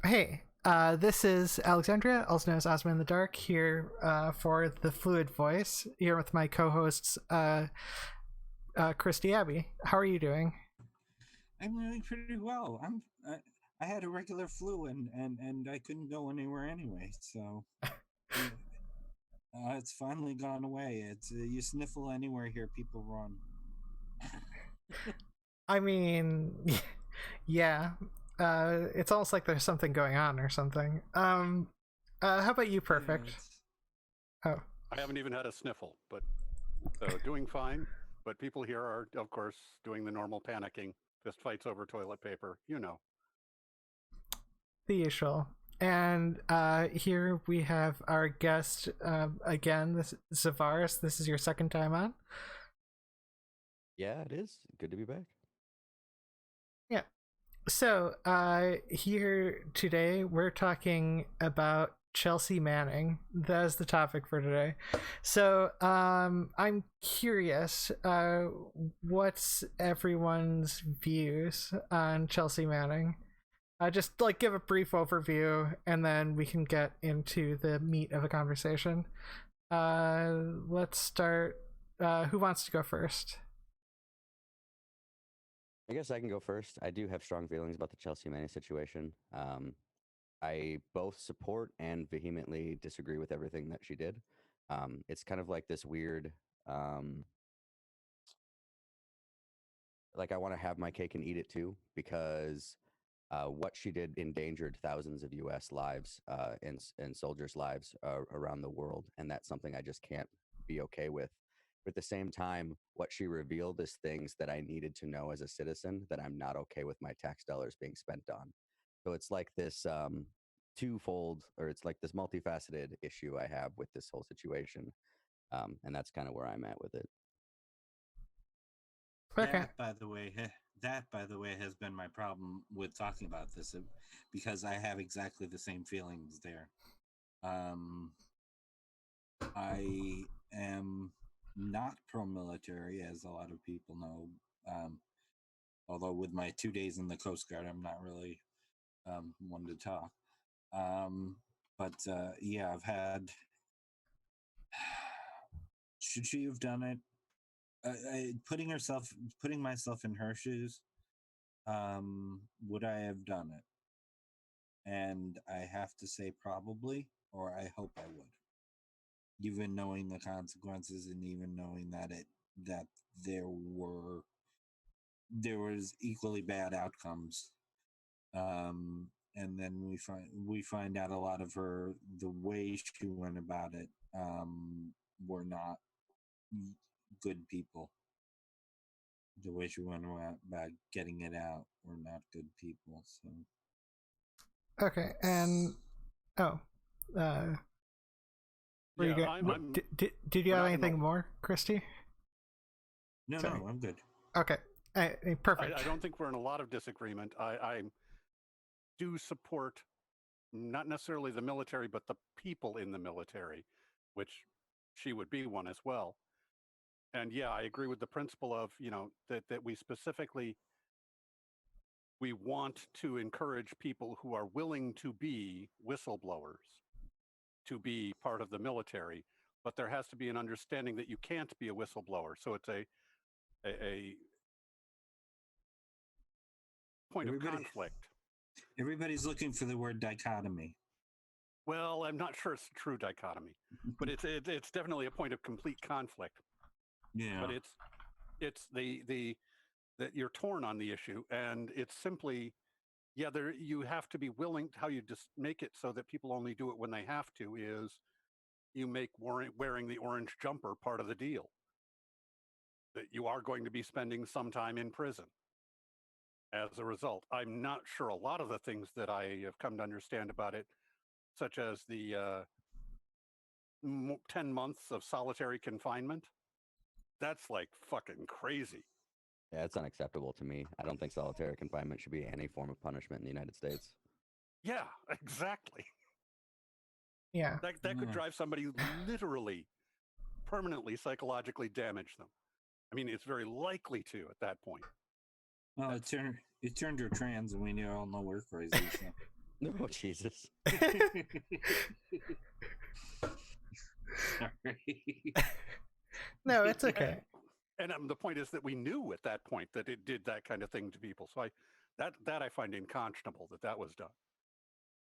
Hey, this is Alexandria, also known as Ozma in the Dark, here for the Fluid Voice, here with my co-hosts, Christy, Abbey. How are you doing? I'm doing pretty well. I had a regular flu and I couldn't go anywhere anyway. So uh, it's finally gone away. It's you sniffle anywhere here, people run. I mean, yeah, it's almost like there's something going on or something. How about you, Yeah, Perfect? it's Oh, I haven't even had a sniffle, but doing fine. But people here are, of course, doing the normal panicking, fist fights over toilet paper. You know. the usual. And here we have our guest again, this Xevaris. This is your second time on. Yeah, it is. Good to be back. Yeah. So, here today we're talking about Chelsea Manning. That is the topic for today. So, I'm curious, what's everyone's views on Chelsea Manning? Just like give a brief overview, and then we can get into the meat of the conversation. Let's start. Who wants to go first? I guess I can go first. I do have strong feelings about the Chelsea Manning situation. I both support and vehemently disagree with everything that she did. It's kind of like this weird, like I want to have my cake and eat it too, because what she did endangered thousands of U.S. lives and soldiers' lives around the world, and that's something I just can't be okay with. But at the same time, what she revealed is things that I needed to know as a citizen that I'm not okay with my tax dollars being spent on. So it's like this twofold, or it's like this multifaceted issue I have with this whole situation, and that's kind of where I'm at with it. Okay. that by the way has been my problem with talking about this because I have exactly the same feelings there. I am not pro-military, as a lot of people know. Although with my 2 days in the Coast Guard, I'm not really one to talk. But yeah, I've had. Should she have done it? Putting myself in her shoes, would I have done it? And I have to say probably, or I hope I would, even knowing the consequences and even knowing that there were there was equally bad outcomes. And then we find out a lot of the way she went about it were not good people. The way she went about getting it out were not good people. So Okay, and oh, were you Yeah, going? Did you have anything more, Christy? no, Sorry. I'm good. Okay, perfect. I don't think we're in a lot of disagreement. I do support not necessarily the military, but the people in the military, which she would be one as well. And yeah, I agree with the principle of, that we want to encourage people who are willing to be whistleblowers to be part of the military, but there has to be an understanding that you can't be a whistleblower. So it's a point of conflict. Everybody's looking for the word dichotomy. Well, I'm not sure it's a true dichotomy, but it's definitely a point of complete conflict. Yeah. But it's the that you're torn on the issue, and it's simply, yeah, there you have to be willing. How you just make it so that people only do it when they have to is you make wearing the orange jumper part of the deal. That you are going to be spending some time in prison as a result. I'm not sure a lot of the things that I have come to understand about it, such as the 10 months of solitary confinement. That's like fucking crazy. Yeah, it's unacceptable to me. I don't think solitary confinement should be any form of punishment in the United States. Yeah, exactly. Yeah. That could drive somebody literally, permanently, psychologically damage them. I mean, it's very likely to at that point. Well, it turned her trans, and we all know we're crazy. So. Oh, Jesus. Sorry. No, it's okay. And the point is that we knew at that point that it did that kind of thing to people. So that I find unconscionable that was done.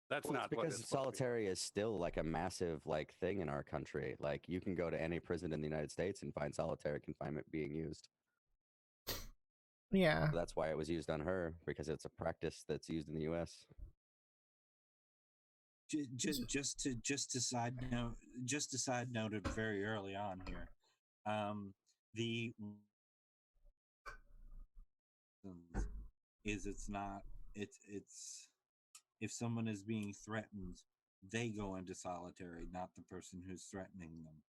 That's Well, it's not what because it's supposed to be. solitary is still like a massive like thing in our country. Like you can go to any prison in the United States and find solitary confinement being used. Yeah. So that's why it was used on her, because it's a practice that's used in the U.S. Just to side note, it very early on here. The is it's not it's if someone is being threatened, they go into solitary, not the person who's threatening them,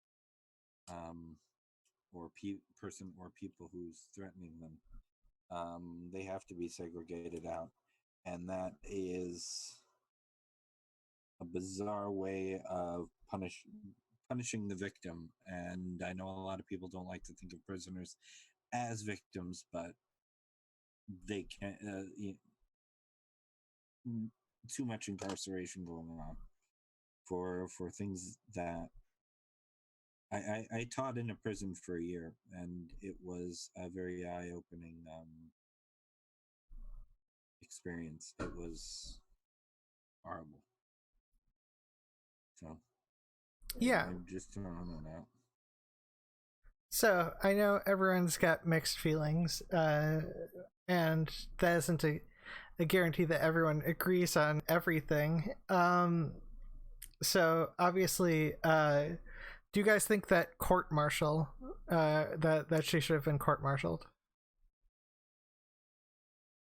or person or people who's threatening them. They have to be segregated out, and that is a bizarre way of punishing the victim. And I know a lot of people don't like to think of prisoners as victims, but they can't. Too much incarceration going on for things that I taught in a prison for a year, and it was a very eye-opening experience. It was horrible. So Yeah. I'm just throwing that out. So I know everyone's got mixed feelings, and that isn't a guarantee that everyone agrees on everything. So obviously, do you guys think that court-martial, that she should have been court-martialed?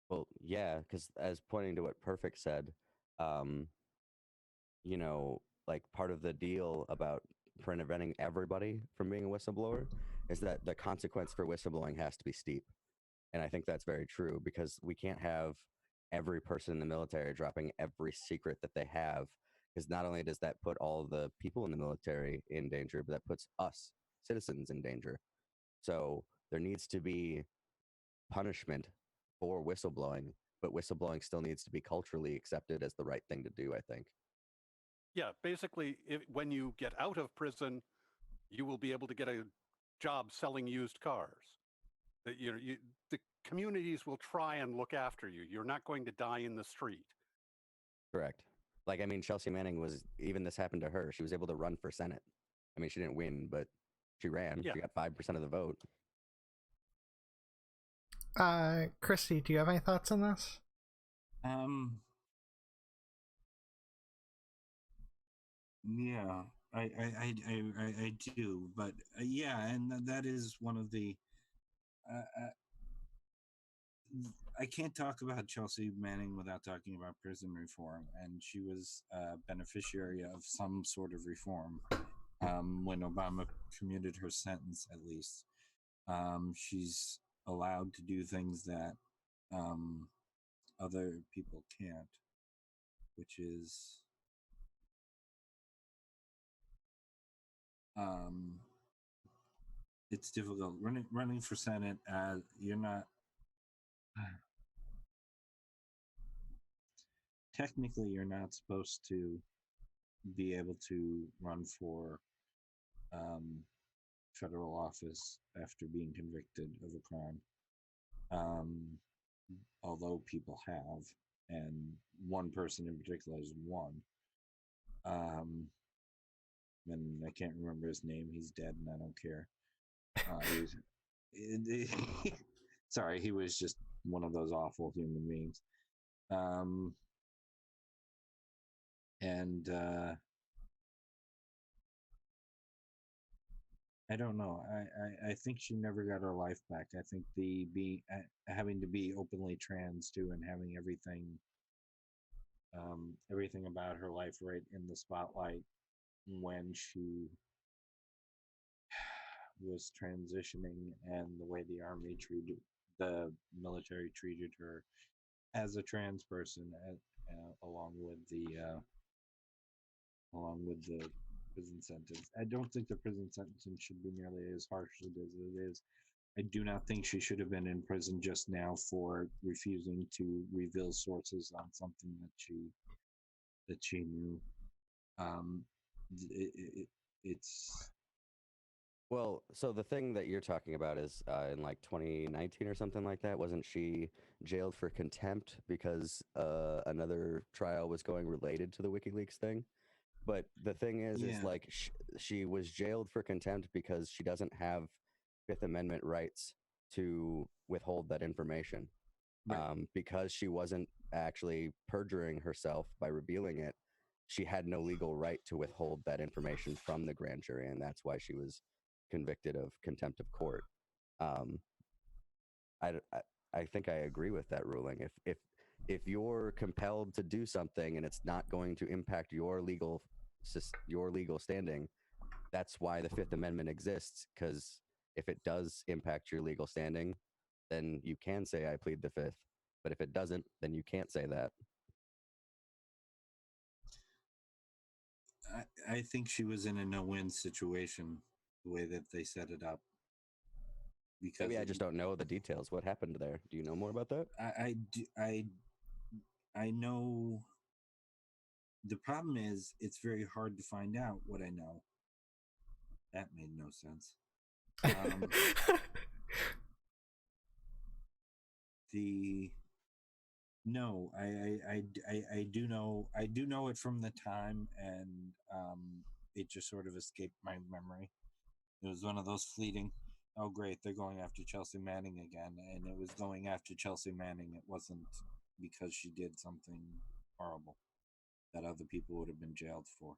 Well, yeah, because as pointing to what Perfict said, um, you know, like part of the deal about preventing everybody from being a whistleblower is that the consequence for whistleblowing has to be steep. And I think that's very true, because we can't have every person in the military dropping every secret that they have, because not only does that put all the people in the military in danger, but that puts us, citizens, in danger. So there needs to be punishment for whistleblowing, but whistleblowing still needs to be culturally accepted as the right thing to do, I think. Yeah, basically, when you get out of prison, you will be able to get a job selling used cars. That the communities will try and look after you. You're not going to die in the street. Correct. Like, I mean, Chelsea Manning even this happened to her. She was able to run for Senate. I mean, she didn't win, but she ran. Yeah. She got 5% of the vote. Christy, do you have any thoughts on this? Yeah, I do, but yeah, and that is one of the. I can't talk about Chelsea Manning without talking about prison reform, and she was a beneficiary of some sort of reform when Obama commuted her sentence. At least she's allowed to do things that other people can't, which is it's difficult running for Senate. You're not technically you're not supposed to be able to run for federal office after being convicted of a crime. Although people have, and one person in particular has won. And I can't remember his name. He's dead, and I don't care. Sorry, he was just one of those awful human beings. And I don't know. I think she never got her life back. I think having to be openly trans too, and having everything about her life right in the spotlight when she was transitioning, and the way the military treated her as a trans person, along with the prison sentence. I don't think the prison sentence should be nearly as harsh as it is. I do not think she should have been in prison just now for refusing to reveal sources on something that she that she knew. It's Well, so the thing that you're talking about is in like 2019 or something like that. Wasn't she jailed for contempt because another trial was going related to the WikiLeaks thing? But the thing is Yeah. like she was jailed for contempt because she doesn't have Fifth Amendment rights to withhold that information. right. Because she wasn't actually perjuring herself by revealing it, she had no legal right to withhold that information from the grand jury, and that's why she was convicted of contempt of court. Um, I think I agree with that ruling. If you're compelled to do something and it's not going to impact your legal standing, that's why the Fifth Amendment exists. Because if it does impact your legal standing, then you can say I plead the Fifth. But if it doesn't, then you can't say that. I think she was in a no-win situation the way that they set it up. Because Maybe I just don't know the details. What happened there? Do you know more about that? I know. The problem is, it's very hard to find out what I know. That made no sense. No, I do know it from the time, and it just sort of escaped my memory. It was one of those fleeting, oh great, they're going after Chelsea Manning again, and it was going after Chelsea Manning. It wasn't because she did something horrible that other people would have been jailed for.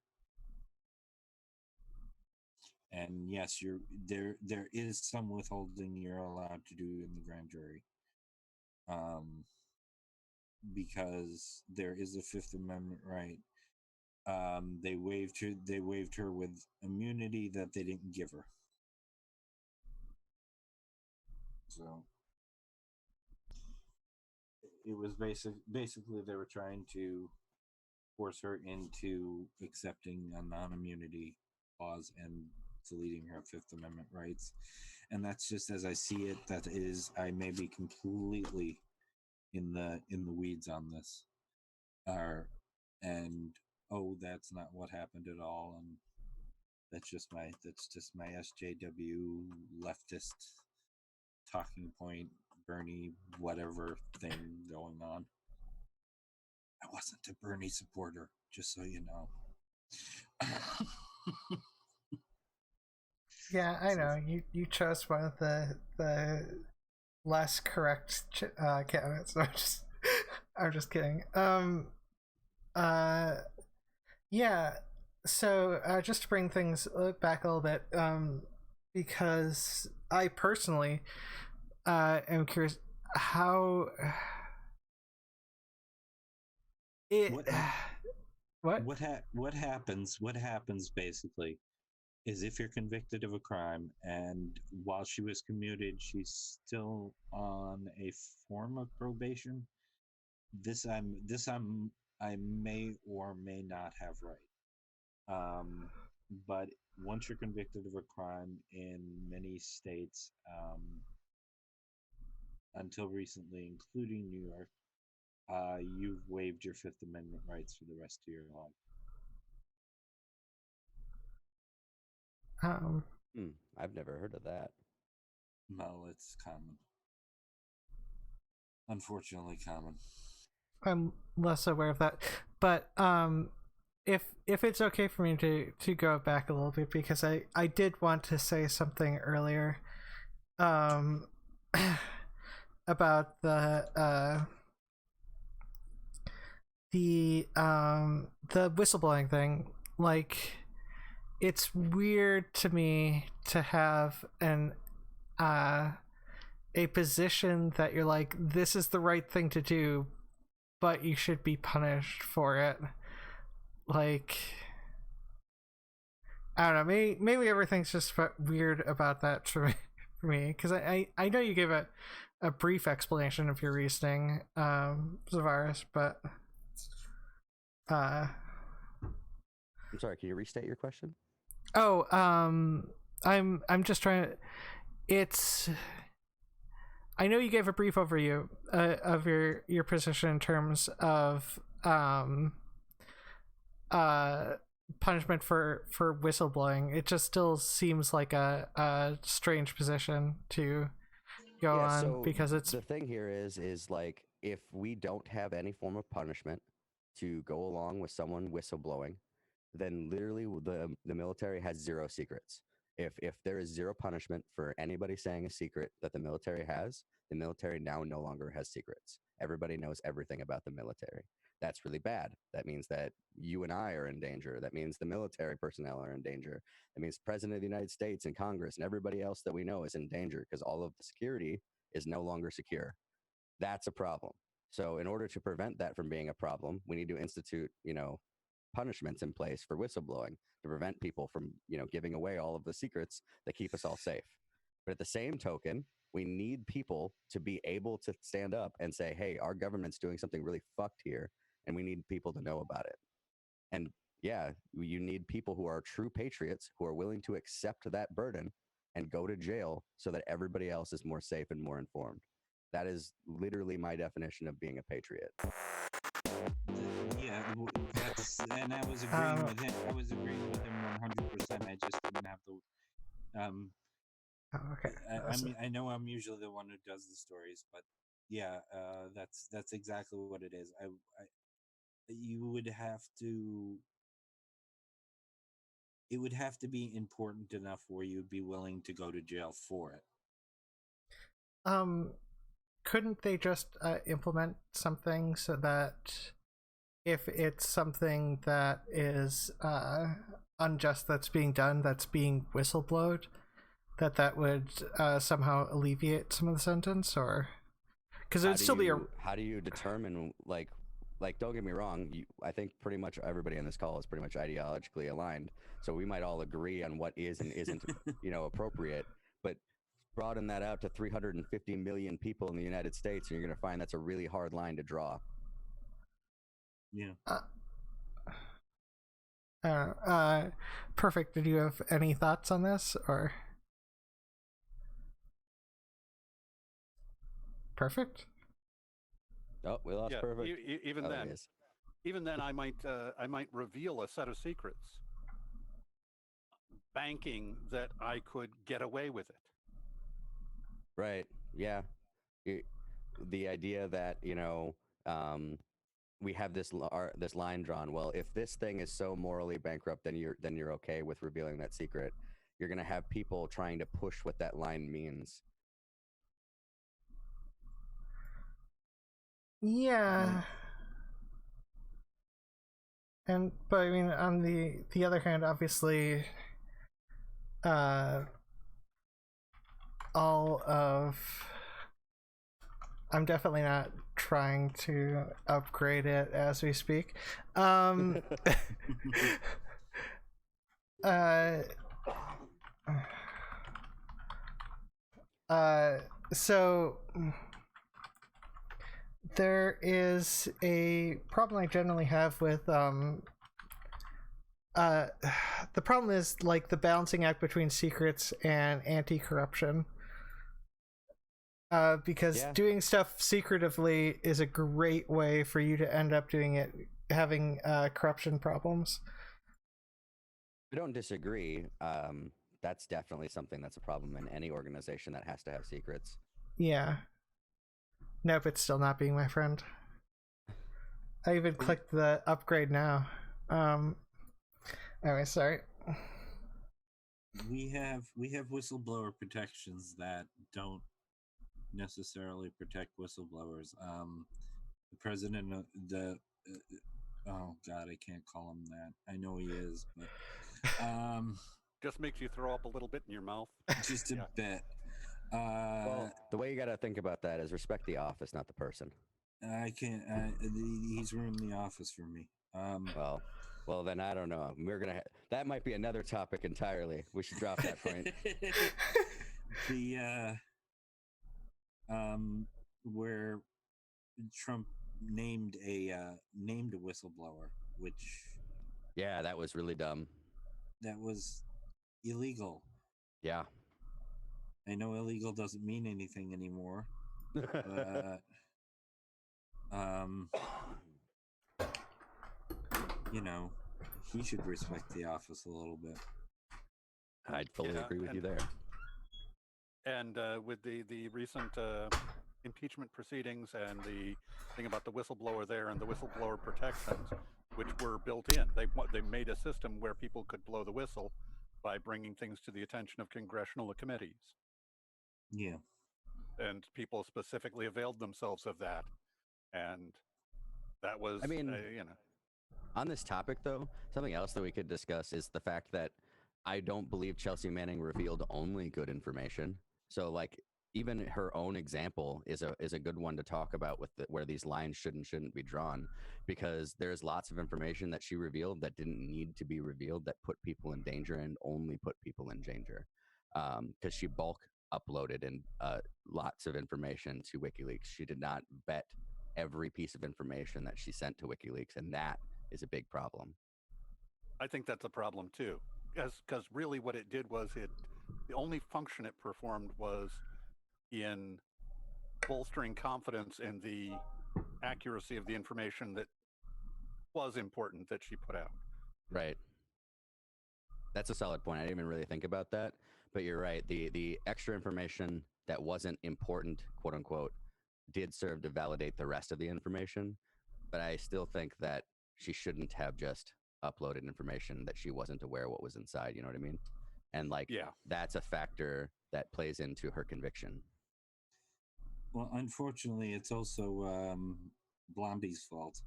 And yes, there is some withholding you're allowed to do in the grand jury. Because there is a Fifth Amendment right. They waived her with immunity that they didn't give her. So it was basically they were trying to force her into accepting a non-immunity clause and deleting her Fifth Amendment rights. And that's just as I see it. That is, I may be completely in the weeds on this. And that's not what happened at all, and that's just my SJW leftist talking point, Bernie whatever thing going on. I wasn't a Bernie supporter, just so you know. Yeah, I know. You chose one of the less correct candidates. No, I'm just kidding. Yeah. So just to bring things back a little bit, because I personally am curious how it what happens basically is if you're convicted of a crime and while she was commuted she's still on a form of probation, I may or may not have right. But once you're convicted of a crime in many states, until recently, including New York, you've waived your Fifth Amendment rights for the rest of your life. I've never heard of that. No, it's common. Unfortunately common. I'm less aware of that, but if it's okay for me to go back a little bit, because I did want to say something earlier about the whistleblowing thing. Like, it's weird to me to have a position that you're like, this is the right thing to do, but you should be punished for it. Like, I don't know, maybe everything's just weird about that for me, because I know you gave a brief explanation of your reasoning, Xevaris, but I'm sorry, can you restate your question? I'm just trying to, I know you gave a brief overview of your position in terms of punishment for whistleblowing. It just still seems like a strange position to go on, so because it's the thing here is like, if we don't have any form of punishment to go along with someone whistleblowing, then literally the military has zero secrets. If there is zero punishment for anybody saying a secret that the military has, the military now no longer has secrets. Everybody knows everything about the military. That's really bad. That means that you and I are in danger. That means the military personnel are in danger. That means the President of the United States and Congress and everybody else that we know is in danger, because all of the security is no longer secure. That's a problem. So in order to prevent that from being a problem, we need to institute, punishments in place for whistleblowing to prevent people from, giving away all of the secrets that keep us all safe. But at the same token, we need people to be able to stand up and say, hey, our government's doing something really fucked here, and we need people to know about it. And yeah, you need people who are true patriots, who are willing to accept that burden and go to jail so that everybody else is more safe and more informed. That is literally my definition of being a patriot. Yeah, that's, and I was agreeing with him. I was agreeing with him 100%. I just didn't have the. Okay. I know I'm usually the one who does the stories, but yeah, that's exactly what it is. You would have to. It would have to be important enough where you'd be willing to go to jail for it. Couldn't they just implement something so that if it's something that is unjust that's being done, that's being whistleblowed, that would somehow alleviate some of the sentence? Or because it would still be a... How do you determine, like don't get me wrong, I think pretty much everybody on this call is pretty much ideologically aligned, so we might all agree on what is and isn't appropriate, but broaden that out to 350 million people in the United States, and you're going to find that's a really hard line to draw. Yeah. Perfect. Did you have any thoughts on this, or? Perfect. Oh, we lost Perfect. Even then, I might reveal a set of secrets, banking that I could get away with it. Right. Yeah. The idea that we have this line drawn. Well, if this thing is so morally bankrupt, then you're okay with revealing that secret. You're going to have people trying to push what that line means. Yeah. But I mean, on the other hand, obviously, I'm definitely not trying to upgrade it as we speak. So there is a problem I generally have with the problem is like the balancing act between secrets and anti-corruption. Because doing stuff secretively is a great way for you to end up doing it, having corruption problems. I don't disagree. That's definitely something that's a problem in any organization that has to have secrets. Yeah. Nope, it's still not being my friend. I even clicked the upgrade now. Anyway, sorry. We have whistleblower protections that don't necessarily protect whistleblowers. The president of oh god, I can't call him that. I know he is, but just makes you throw up a little bit in your mouth. Just a bit. Well, the way you got to think about that is respect the office, not the person. I can't. He's ruined the office for me. Well, then I don't know. That might be another topic entirely. We should drop that point. Where Trump named a whistleblower, which that was really dumb. That was illegal. Yeah. I know illegal doesn't mean anything anymore, but he should respect the office a little bit. I'd fully agree with you there. And with the recent impeachment proceedings and the thing about the whistleblower there and the whistleblower protections, which were built in, they made a system where people could blow the whistle by bringing things to the attention of congressional committees. Yeah. And people specifically availed themselves of that. And that was, I mean, you know. On this topic, though, something else that we could discuss is the fact that I don't believe Chelsea Manning revealed only good information. So, like, even her own example is a good one to talk about with where these lines should and shouldn't be drawn, because there's lots of information that she revealed that didn't need to be revealed, that put people in danger and only put people in danger, because she bulk uploaded and lots of information to WikiLeaks. She did not vet every piece of information that she sent to WikiLeaks, and that is a big problem. I think that's a problem too, because really what it did was the only function it performed was in bolstering confidence in the accuracy of the information that was important that she put out. Right. That's a solid point. I didn't even really think about that, but you're right. The extra information that wasn't important, quote unquote, did serve to validate the rest of the information. But I still think that she shouldn't have just uploaded information that she wasn't aware what was inside. You know what I mean? And like, yeah, that's a factor that plays into her conviction. Well, unfortunately, it's also Blondie's fault.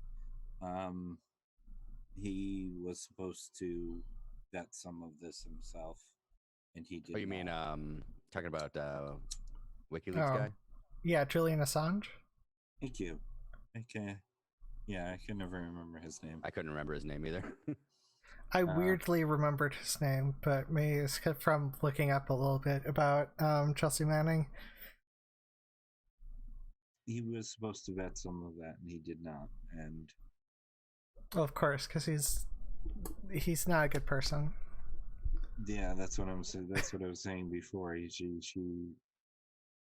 He was supposed to vet some of this himself, and he did. Oh, you mean talking about WikiLeaks guy? Yeah, Julian Assange. Thank you. Okay. Yeah, I can never remember his name. I couldn't remember his name either. I weirdly remembered his name, but maybe it's from looking up a little bit about Chelsea Manning. He was supposed to vet some of that, and he did not. And well, of course, because he's not a good person. Yeah, that's what I'm saying. That's what I was saying before. She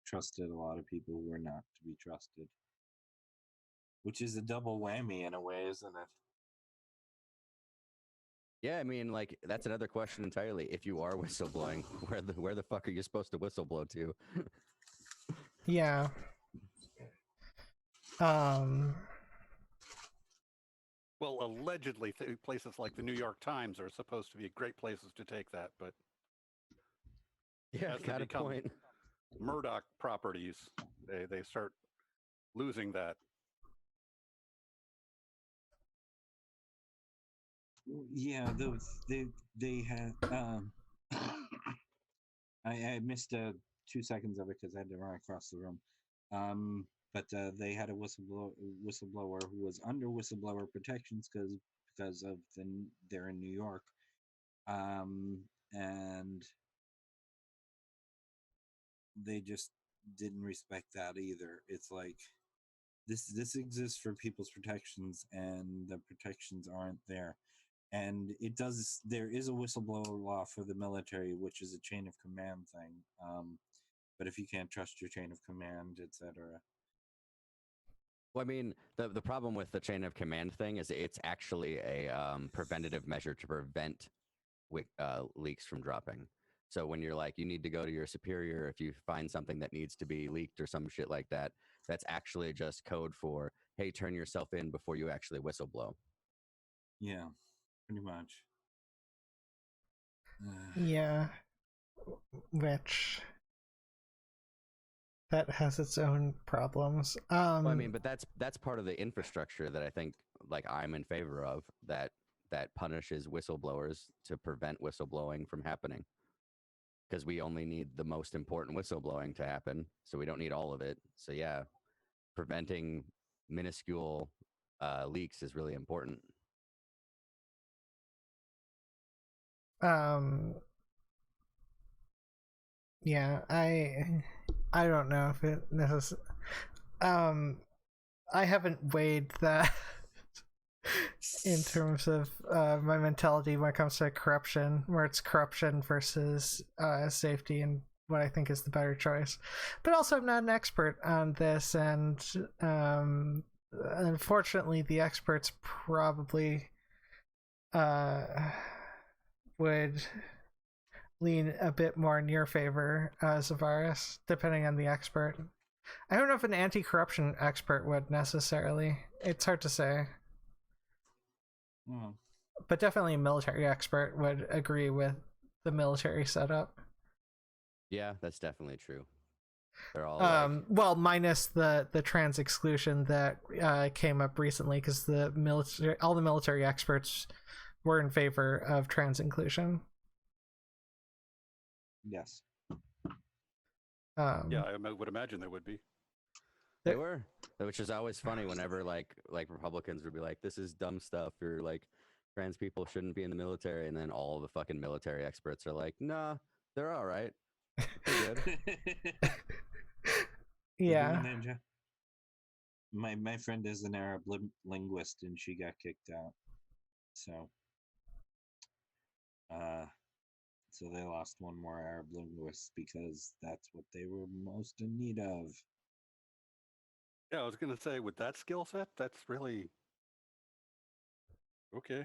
trusted a lot of people who were not to be trusted, which is a double whammy in a way, isn't it? Yeah, I mean, like, that's another question entirely. If you are whistleblowing, where the fuck are you supposed to whistleblow to? Yeah. Well, allegedly, places like the New York Times are supposed to be great places to take that, but yeah, got a point. Murdoch properties, they start losing that. Yeah, they had. I missed 2 seconds of it because I had to run across the room. But they had a whistleblower who was under whistleblower protections because of they're in New York, and they just didn't respect that either. It's like this exists for people's protections, and the protections aren't there. And it does. There is a whistleblower law for the military, which is a chain of command thing. But if you can't trust your chain of command, etc. Well, I mean, the problem with the chain of command thing is it's actually a preventative measure to prevent leaks from dropping. So when you're like, you need to go to your superior if you find something that needs to be leaked or some shit like that, that's actually just code for, hey, turn yourself in before you actually whistleblow. Yeah, pretty much. Yeah, which that has its own problems. Well, I mean, but that's part of the infrastructure that I think, like, I'm in favor of, that punishes whistleblowers to prevent whistleblowing from happening. Because we only need the most important whistleblowing to happen, so we don't need all of it. So yeah, preventing minuscule leaks is really important. Yeah, I don't know if it necessarily. I haven't weighed that in terms of my mentality when it comes to corruption, where it's corruption versus safety, and what I think is the better choice. But also, I'm not an expert on this, and unfortunately, the experts probably would lean a bit more in your favor, Xevaris, depending on the expert. I don't know if an anti-corruption expert would necessarily. It's hard to say. But definitely a military expert would agree with the military setup. Yeah, that's definitely true. They're all well, minus the trans exclusion that came up recently, because all the military experts were in favor of trans inclusion. Yes. Yeah, I would imagine there would be. They were, which is always funny whenever like Republicans would be like, "This is dumb stuff," or like, "Trans people shouldn't be in the military," and then all the fucking military experts are like, "Nah, they're all right. They're good." Yeah. My friend is an Arab linguist, and she got kicked out. So they lost one more Arab linguist because that's what they were most in need of. Yeah, I was going to say, with that skill set, that's really okay.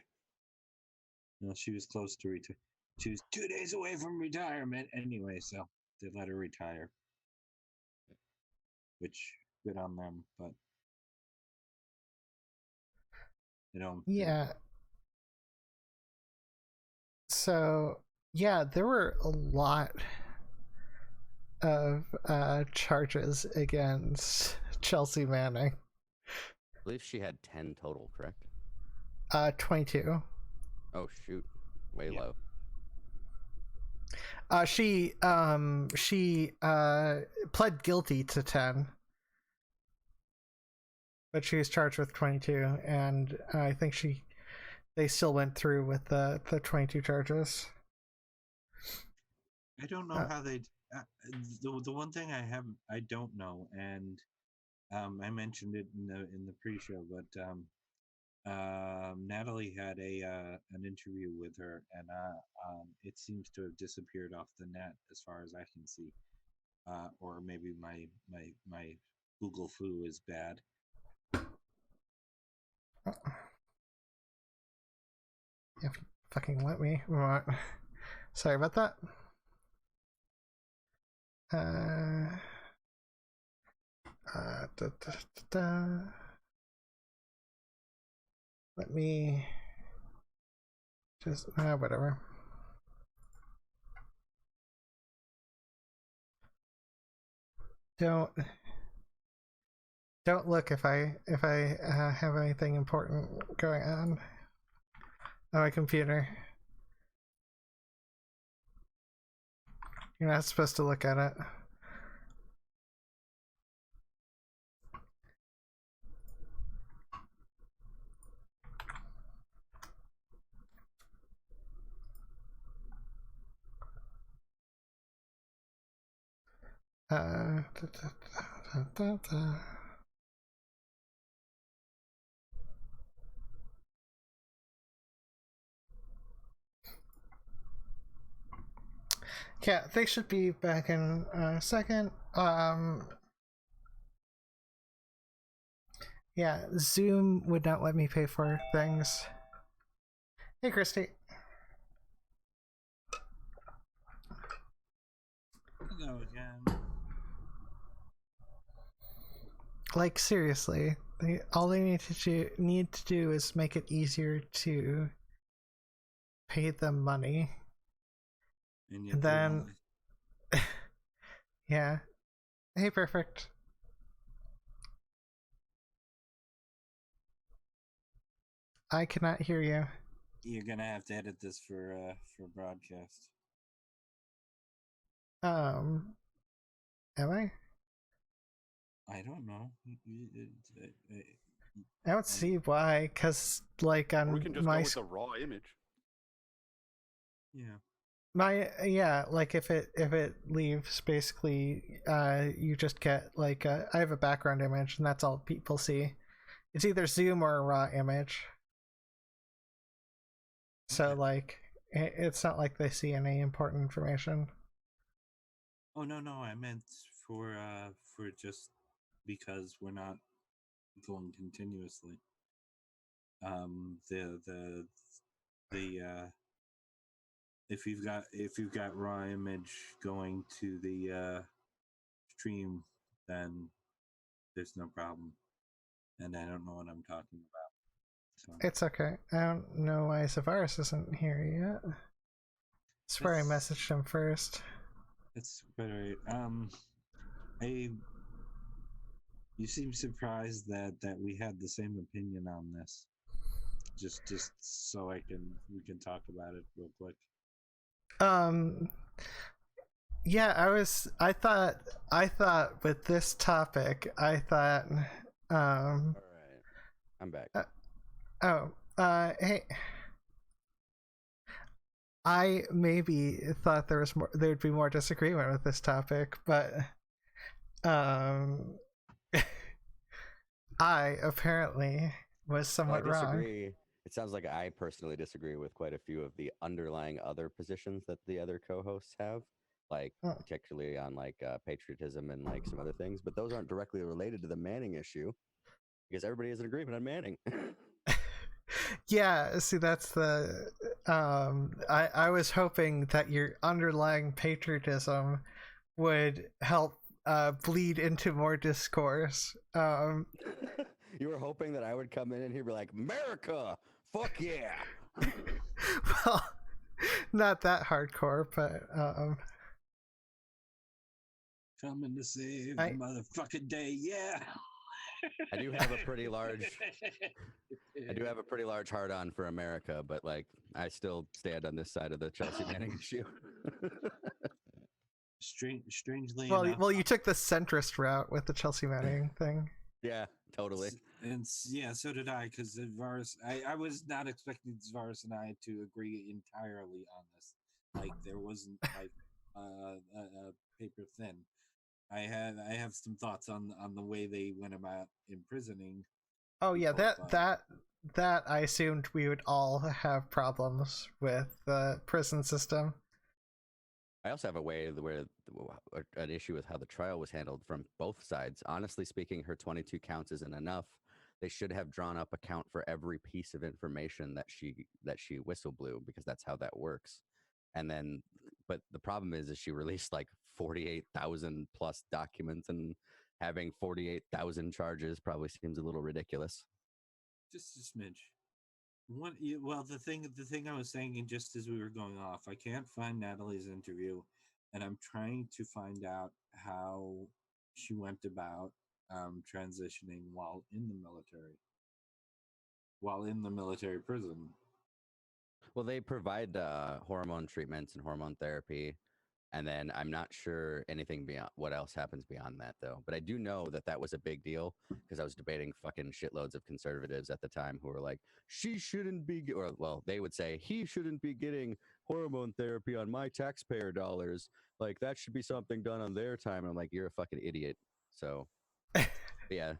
Well, she was close to retire. She was 2 days away from retirement anyway, so they let her retire. Which, good on them, but they don't. Yeah. So, yeah, there were a lot of charges against Chelsea Manning. I believe she had 10 total, correct? 22. Oh shoot, way low. She pled guilty to 10, but she was charged with 22, and I think they still went through with the 22 charges. I don't know how they. The one thing I don't know, and I mentioned it in the pre-show, but Natalie had an interview with her, and it seems to have disappeared off the net as far as I can see, or maybe my Google foo is bad. If you fucking let me. Sorry about that. Let me just whatever. Don't look if I have anything important going on my computer. You're not supposed to look at it. Yeah, they should be back in a second. Yeah, Zoom would not let me pay for things. Hey, Christy. Hello again. Like, seriously, all they need to do is make it easier to pay them money. And then yeah. Hey, Perfict. I cannot hear you. You're gonna have to edit this for broadcast. Am I? I don't know. I don't see why, because like on we can just go with the raw image. Yeah. Like if it leaves, basically you just get like I have a background image, and that's all people see. It's either Zoom or a raw image. So like it's not like they see any important information. Oh no, I meant for just because we're not going continuously. The the if you've got raw image going to the stream, then there's no problem. And I don't know what I'm talking about. So It's okay. I don't know why Xevaris isn't here yet. Swear I messaged him first. It's better. You seem surprised that we had the same opinion on this. Just so we can talk about it real quick. Yeah, I thought with this topic, I thought All right, I'm back. Hey, I maybe thought there'd be more disagreement with this topic, but I apparently was somewhat I wrong. disagree. It sounds like I personally disagree with quite a few of the underlying other positions that the other co-hosts have, like particularly on like patriotism and like some other things, but those aren't directly related to the Manning issue because everybody has an agreement on Manning. Yeah, see, that's the I was hoping that your underlying patriotism would help bleed into more discourse. You were hoping that I would come in and he'd be like, America, fuck yeah. Well, not that hardcore, but coming to save the motherfucking day, yeah. I do have a pretty large hard on for America, but like I still stand on this side of the Chelsea Manning issue. Strangely enough, well, you took the centrist route with the Chelsea Manning thing. Yeah, totally. And yeah, so did I, because Xevaris, I was not expecting Xevaris and I to agree entirely on this. Like there wasn't like paper thin. I have some thoughts on the way they went about imprisoning. Oh yeah, that I assumed we would all have problems with the prison system. I also have an issue with how the trial was handled from both sides. Honestly speaking, her 22 counts isn't enough. They should have drawn up a count for every piece of information that she whistleblew, because that's how that works. And then, but the problem is she released like 48,000 plus documents, and having 48,000 charges probably seems a little ridiculous. Just a smidge. Well, the thing I was saying, just as we were going off, I can't find Natalie's interview, and I'm trying to find out how she went about transitioning while in the military prison. Well, they provide hormone treatments and hormone therapy, and then I'm not sure anything beyond what else happens beyond that, though. But I do know that was a big deal, because I was debating fucking shitloads of conservatives at the time who were like, she shouldn't be, or well, they would say he shouldn't be getting hormone therapy on my taxpayer dollars. Like that should be something done on their time. And I'm like, you're a fucking idiot. So, yeah.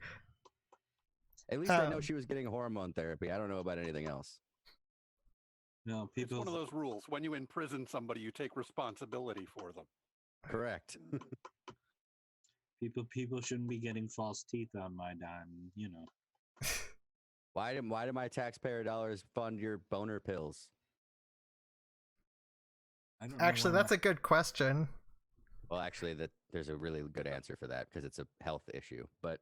At least I know she was getting hormone therapy. I don't know about anything else. No, it's one of those rules. When you imprison somebody, you take responsibility for them. Correct. People shouldn't be getting false teeth on my dime, you know. Why do my taxpayer dollars fund your boner pills? Actually, that's a good question. Well, actually, there's a really good answer for that, because it's a health issue. But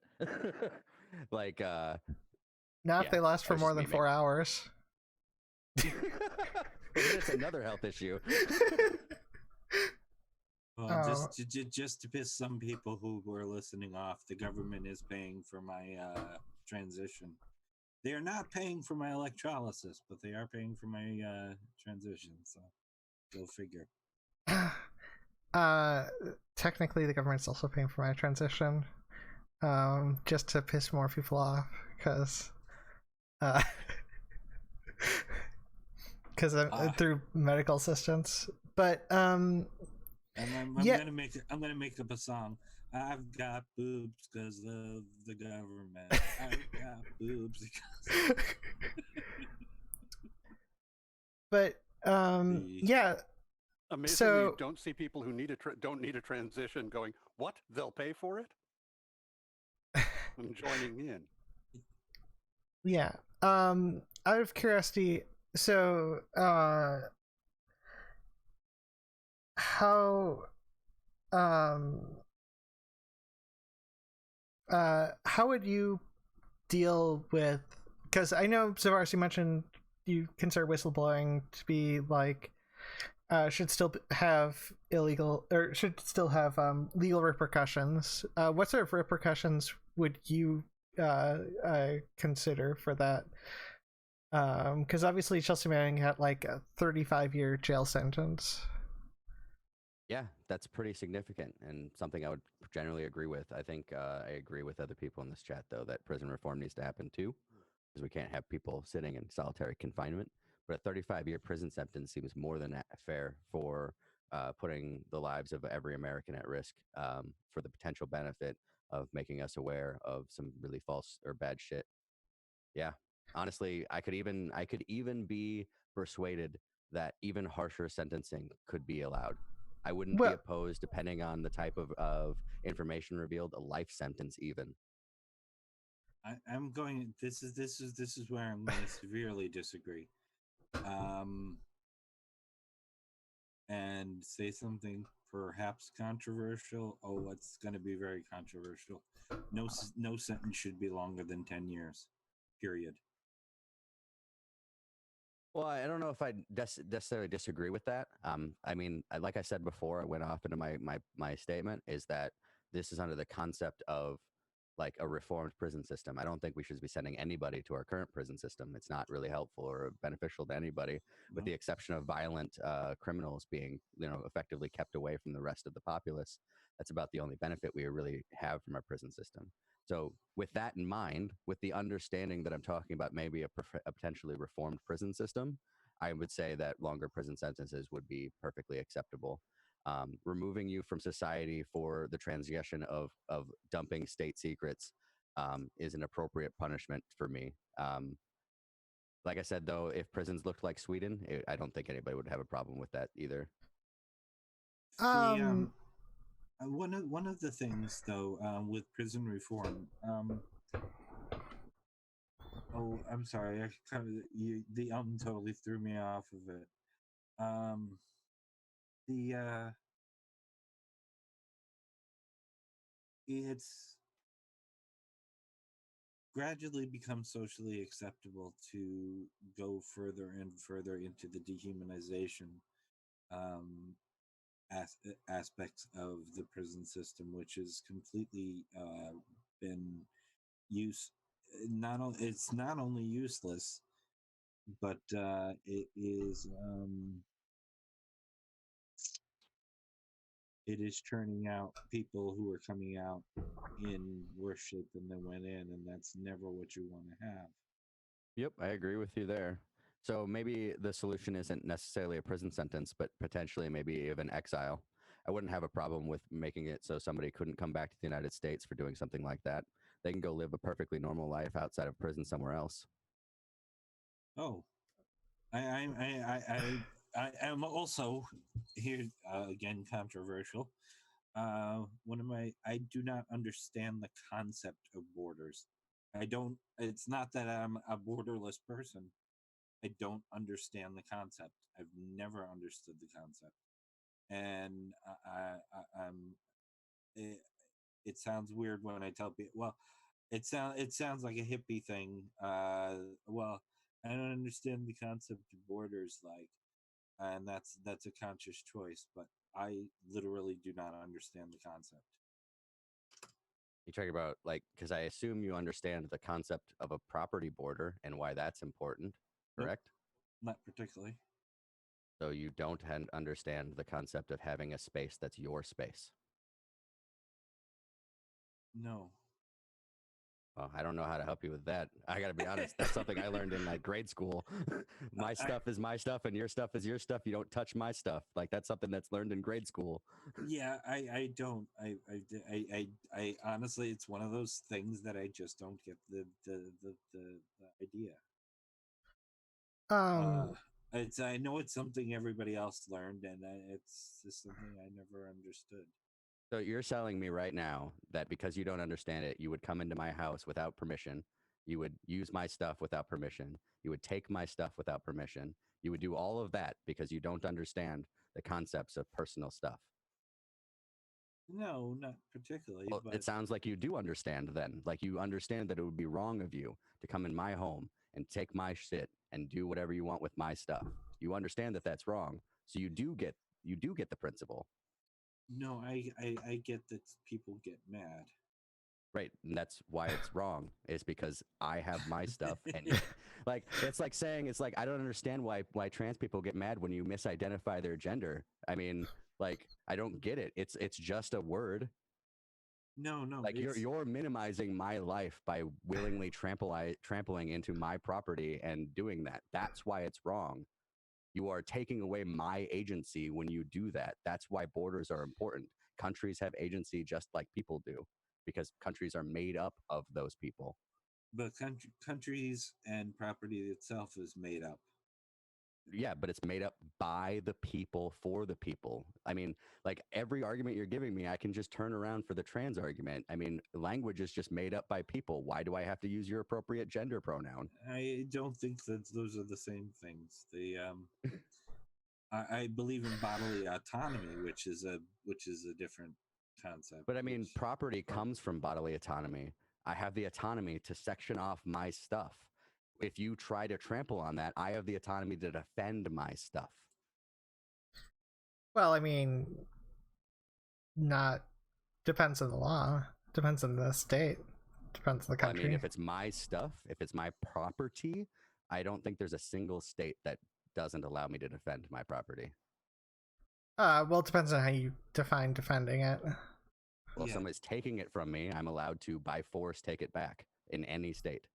like, not if they last for more than 4 hours. It's another health issue. Well, just to piss some people who are listening off, the government is paying for my transition. They are not paying for my electrolysis, but they are paying for my transition. So go figure. Technically, the government's also paying for my transition, just to piss more people off, because through medical assistance. But and I'm gonna make up a song. I've got boobs because of the government. I've got boobs because. But yeah. Amazingly, you don't see people who don't need a transition going, what? They'll pay for it? I'm joining in. Yeah. Out of curiosity, So, how um how would you deal with, because I know Xevaris, you mentioned you consider whistleblowing to be like should still have illegal, or should still have legal repercussions. What sort of repercussions would you consider for that? Because obviously Chelsea Manning had like a 35-year jail sentence. Yeah, that's pretty significant and something I would generally agree with. I think I agree with other people in this chat, though, that prison reform needs to happen too, because we can't have people sitting in solitary confinement. But a 35-year prison sentence seems more than fair for putting the lives of every American at risk for the potential benefit of making us aware of some really false or bad shit. Yeah, honestly, I could even be persuaded that even harsher sentencing could be allowed. I wouldn't be Well, opposed, depending on the type of information revealed, a life sentence even. I'm going. This is where I'm going to severely disagree, um, and say something perhaps controversial. Oh, it's going to be very controversial. No sentence should be longer than 10 years. Period. Well, I don't know if I necessarily disagree with that. I mean, like I said before, I went off into my statement is that this is under the concept of like a reformed prison system. I don't think we should be sending anybody to our current prison system. It's not really helpful or beneficial to anybody, with No? the exception of violent criminals being, effectively kept away from the rest of the populace. That's about the only benefit we really have from our prison system. So, with that in mind, with the understanding that I'm talking about maybe a potentially reformed prison system, I would say that longer prison sentences would be perfectly acceptable. Removing you from society for the transgression of dumping state secrets is an appropriate punishment for me. Like I said, though, if prisons looked like Sweden, I don't think anybody would have a problem with that either. See, um, one of the things though, with prison reform, oh, I'm sorry, I kind of the totally threw me off of it. Um, the It's gradually becomes socially acceptable to go further and further into the dehumanization um, aspects of the prison system, which is completely been use. It's not only useless, but it is churning out people who are coming out in worse shape than they went in, and that's never what you want to have. Yep, I agree with you there. So maybe the solution isn't necessarily a prison sentence, but potentially maybe even exile. I wouldn't have a problem with making it so somebody couldn't come back to the United States for doing something like that. They can go live a perfectly normal life outside of prison somewhere else. Oh, I am also here again controversial. I do not understand the concept of borders. I don't. It's not that I'm a borderless person. I don't understand the concept. I've never understood the concept, and it, it sounds weird when I tell people. Well, it sounds like a hippie thing. Well, I don't understand the concept of borders, like, and that's a conscious choice. But I literally do not understand the concept. You talk about like, because I assume you understand the concept of a property border and why that's important, Nope, correct? not particularly. So you don't understand the concept of having a space that's your space. No. Well, I don't know how to help you with that. I got to be honest. That's something I learned in like grade school. My I, stuff is my stuff, and your stuff is your stuff. You don't touch my stuff. Like that's something that's learned in grade school. yeah, I don't. I honestly, it's one of those things that I just don't get the idea. Uh, um, I know it's something everybody else learned, and it's just something I never understood. So you're telling me right now that because you don't understand it, you would come into my house without permission, You would use my stuff without permission. You would take my stuff without permission. You would do all of that because you don't understand the concepts of personal stuff. No, not particularly. Well, but it sounds like you do understand then. Like you understand that it would be wrong of you to come in my home and take my shit and do whatever you want with my stuff. You understand that that's wrong. So you do get the principle. no, I get that people get mad. Right. And that's why it's wrong. Is because I have my stuff and like it's like saying it's like I don't understand why trans people get mad when you misidentify their gender. I mean, like I don't get it. It's just a word. No, Like you're minimizing my life by willingly trampling into my property and doing that. That's why it's wrong. You are taking away my agency when you do that. That's why borders are important. Countries have agency just like people do, because countries are made up of those people. But countries and property itself is made up. Yeah, but it's made up by the people for the people. I mean, like every argument you're giving me, I can just turn around for the trans argument. I mean, language is just made up by people. Why do I have to use your appropriate gender pronoun? I don't think that those are the same things. I believe in bodily autonomy, which is a different concept. But I mean, property comes from bodily autonomy. I have the autonomy to section off my stuff. If you try to trample on that, I have the autonomy to defend my stuff. Well, I mean, not depends on the law, depends on the state, depends on the country. I mean, if it's my stuff, if it's my property, I don't think there's a single state that doesn't allow me to defend my property. Well, it depends on how you define defending it. Well, if somebody's taking it from me, I'm allowed to, by force, take it back in any state.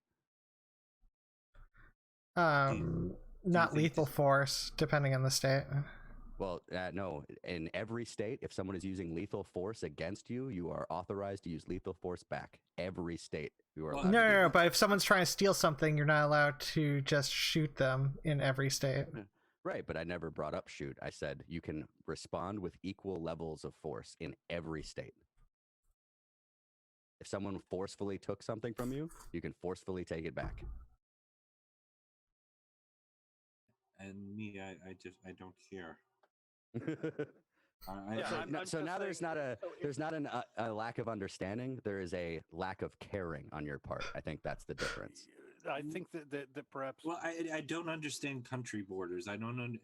Not lethal force, depending on the state. Well, no. In every state, if someone is using lethal force against you, you are authorized to use lethal force back. Every state, you are allowed. No, but if someone's trying to steal something, you're not allowed to just shoot them in every state. Right, but I never brought up shoot. I said you can respond with equal levels of force in every state. If someone forcefully took something from you, you can forcefully take it back. And me, I don't care. So now there's not a lack of understanding. There is a lack of caring on your part. I think that's the difference. I think that perhaps. Well, I don't understand country borders. I don't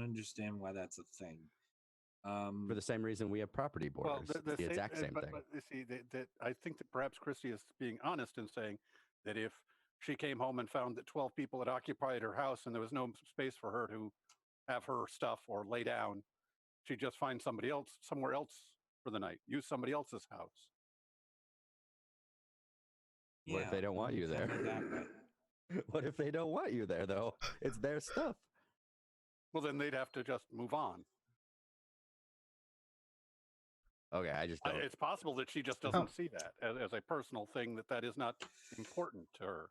understand why that's a thing. For the same reason we have property borders. Well, the exact same thing. But you see, that I think that perhaps Christy is being honest in saying that if she came home and found that 12 people had occupied her house and there was no space for her to have her stuff or lay down, she'd just find somebody else somewhere else for the night, use somebody else's house. What if they don't want you there? What if they don't want you there, though? It's their stuff. Well, then they'd have to just move on. Okay, I just don't. It's possible that she just doesn't see that as a personal thing, that is not important to her.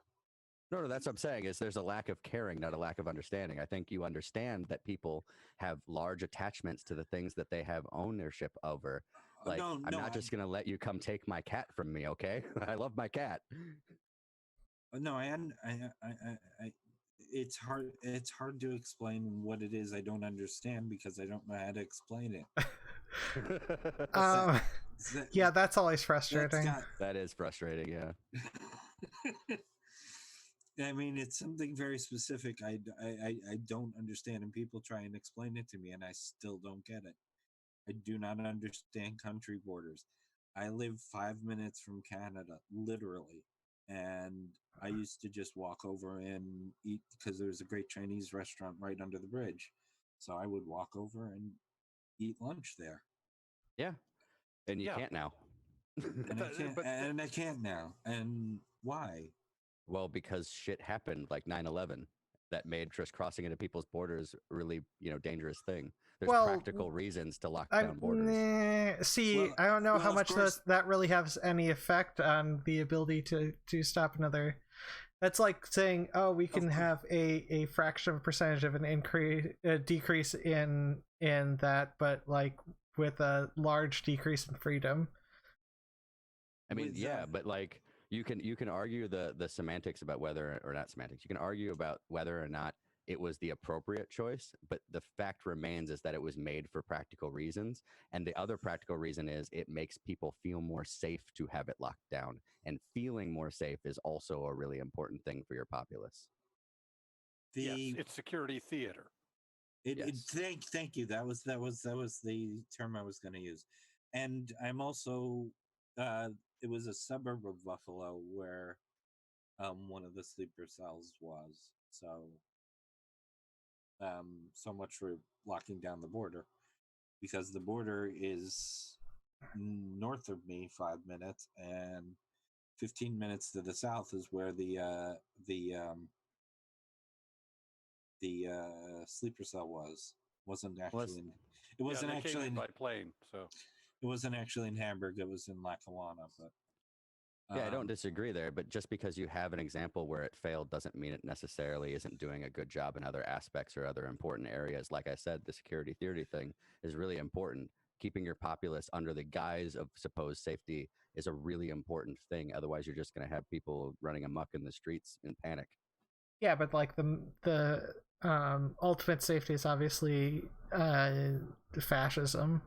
No, that's what I'm saying, is there's a lack of caring, not a lack of understanding. I think you understand that people have large attachments to the things that they have ownership over. Like, I'm not just going to let you come take my cat from me, okay? I love my cat. No, it's hard to explain what it is I don't understand because I don't know how to explain it. Yeah, that's always frustrating. That is frustrating, yeah. I mean, it's something very specific I don't understand, and people try and explain it to me, and I still don't get it. I do not understand country borders. I live 5 minutes from Canada, literally, and I used to just walk over and eat because there's a great Chinese restaurant right under the bridge. So I would walk over and eat lunch there. Yeah, and you can't now. And I can't now. And why? Well, because shit happened like 9/11 that made just crossing into people's borders really, dangerous thing. There's practical reasons to lock down borders. I don't know how much that really has any effect on the ability to stop another. That's like saying, oh, we can have a fraction of a percentage of a decrease in that, but like with a large decrease in freedom. I mean, but like You can argue the semantics about whether or not semantics. You can argue about whether or not it was the appropriate choice, but the fact remains is that it was made for practical reasons. And the other practical reason is it makes people feel more safe to have it locked down. And feeling more safe is also a really important thing for your populace. Yes, it's security theater. Thank you. That was the term I was going to use. And I'm also it was a suburb of Buffalo where one of the sleeper cells was. So much for locking down the border, because the border is north of me 5 minutes, and 15 minutes to the south is where the sleeper cell wasn't actually it wasn't actually by plane, so it wasn't actually in Hamburg, it was in Lackawanna. But yeah, I don't disagree there, but just because you have an example where it failed doesn't mean it necessarily isn't doing a good job in other aspects or other important areas. Like I said, the security theory thing is really important. Keeping your populace under the guise of supposed safety is a really important thing. Otherwise, you're just going to have people running amok in the streets in panic. Yeah, but like the ultimate safety is obviously fascism.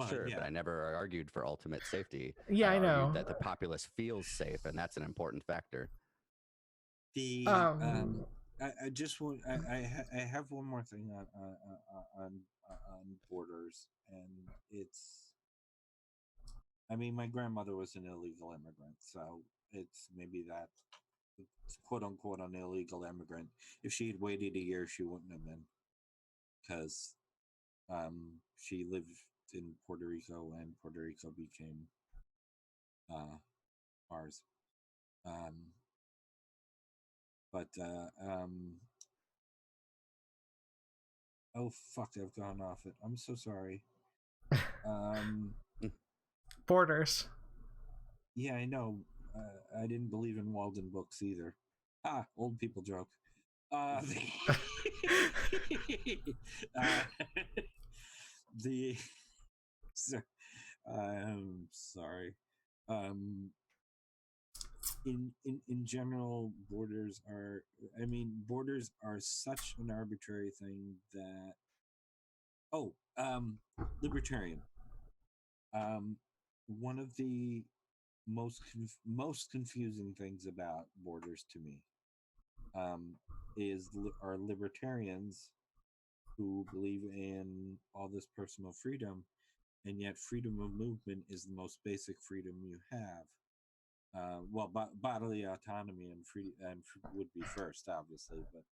Sure, but I never argued for ultimate safety. Yeah, I know that the populace feels safe, and that's an important factor. I just want I have one more thing on borders, and it's, I mean, my grandmother was an illegal immigrant, so it's maybe that, quote unquote, an illegal immigrant. If she had waited a year, she wouldn't have been, because she lived in Puerto Rico, and Puerto Rico became ours. Oh fuck, I've gone off it. I'm so sorry. Borders. Yeah, I know. I didn't believe in Walden books either. Old people joke. I'm sorry. In general, borders are such an arbitrary thing that libertarian. One of the most confusing things about borders to me are libertarians who believe in all this personal freedom, and yet freedom of movement is the most basic freedom you have. Bodily autonomy and would be first, obviously, but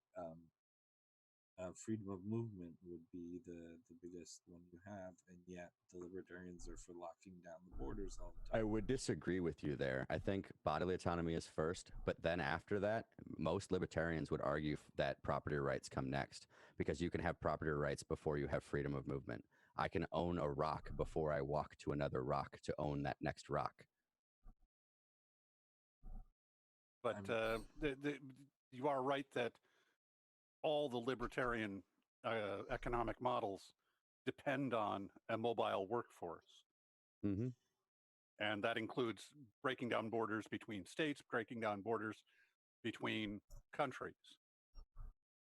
freedom of movement would be the biggest one you have, and yet the libertarians are for locking down the borders all the time. I would disagree with you there. I think bodily autonomy is first, but then after that, most libertarians would argue that property rights come next, because you can have property rights before you have freedom of movement. I can own a rock before I walk to another rock to own that next rock. But you are right that all the libertarian economic models depend on a mobile workforce. Mm-hmm. And that includes breaking down borders between states, breaking down borders between countries.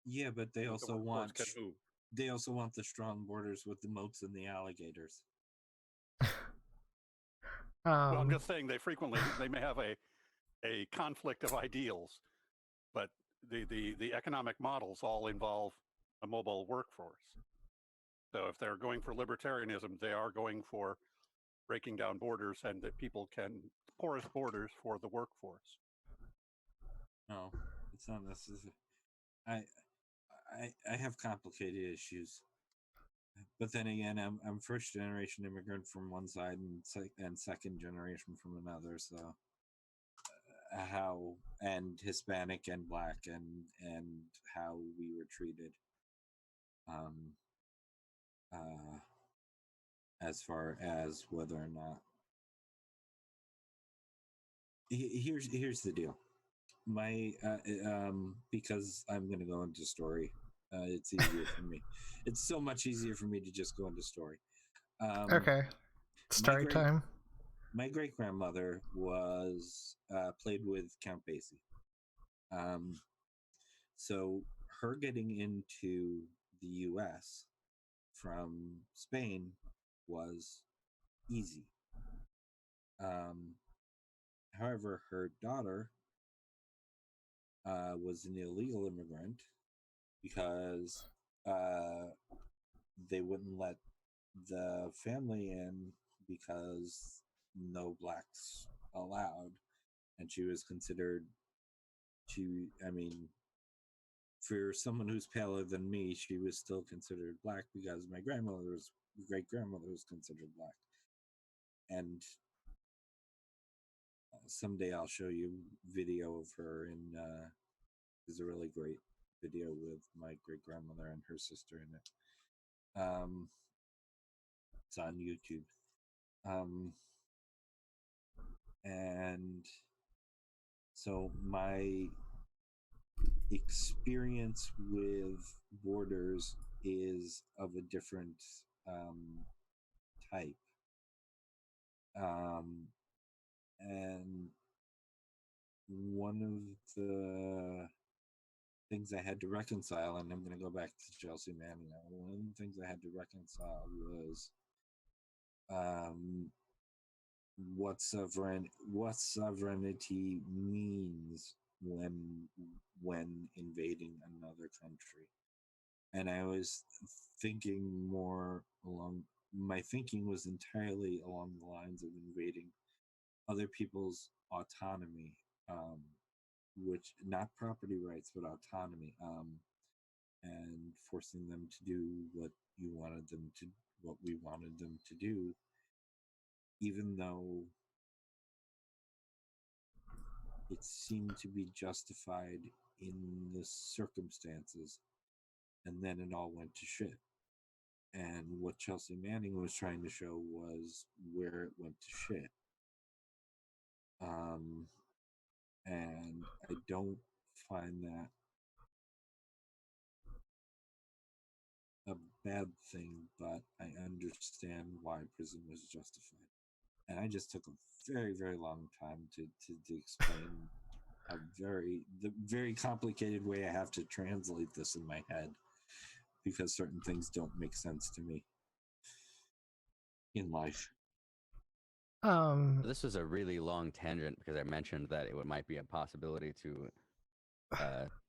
Yeah, but they also want the strong borders with the moats and the alligators. Well, I'm just saying they may have a conflict of ideals, but the economic models all involve a mobile workforce. So if they're going for libertarianism, they are going for breaking down borders and that people can porous borders for the workforce. No, it's not necessary. I have complicated issues, but then again, I'm first generation immigrant from one side and second generation from another. So and Hispanic and Black and how we were treated. As far as whether or not, here's the deal. My because I'm going to go into story. It's easier for me. It's so much easier for me to just go into story. Okay, story time. my great grandmother was played with Count Basie. So her getting into the U.S. from Spain was easy. However, her daughter was an illegal immigrant because they wouldn't let the family in because no blacks allowed, and she was considered I mean, for someone who's paler than me, she was still considered black because my great grandmother was considered black. And someday I'll show you video of her in is a really great video with my great grandmother and her sister in it. It's on YouTube. And so my experience with borders is of a different type. And one of the things I had to reconcile, and I'm going to go back to Chelsea Manning now. One of the things I had to reconcile was what sovereignty means when invading another country. And I was thinking my thinking was entirely along the lines of invading other people's autonomy, which not property rights, but autonomy, and forcing them to do what we wanted them to do, even though it seemed to be justified in the circumstances, and then it all went to shit. And what Chelsea Manning was trying to show was where it went to shit. And I don't find that a bad thing, but I understand why prison was justified. And I just took a very, very long time to explain the very complicated way I have to translate this in my head, because certain things don't make sense to me in life. This was a really long tangent because I mentioned that it might be a possibility to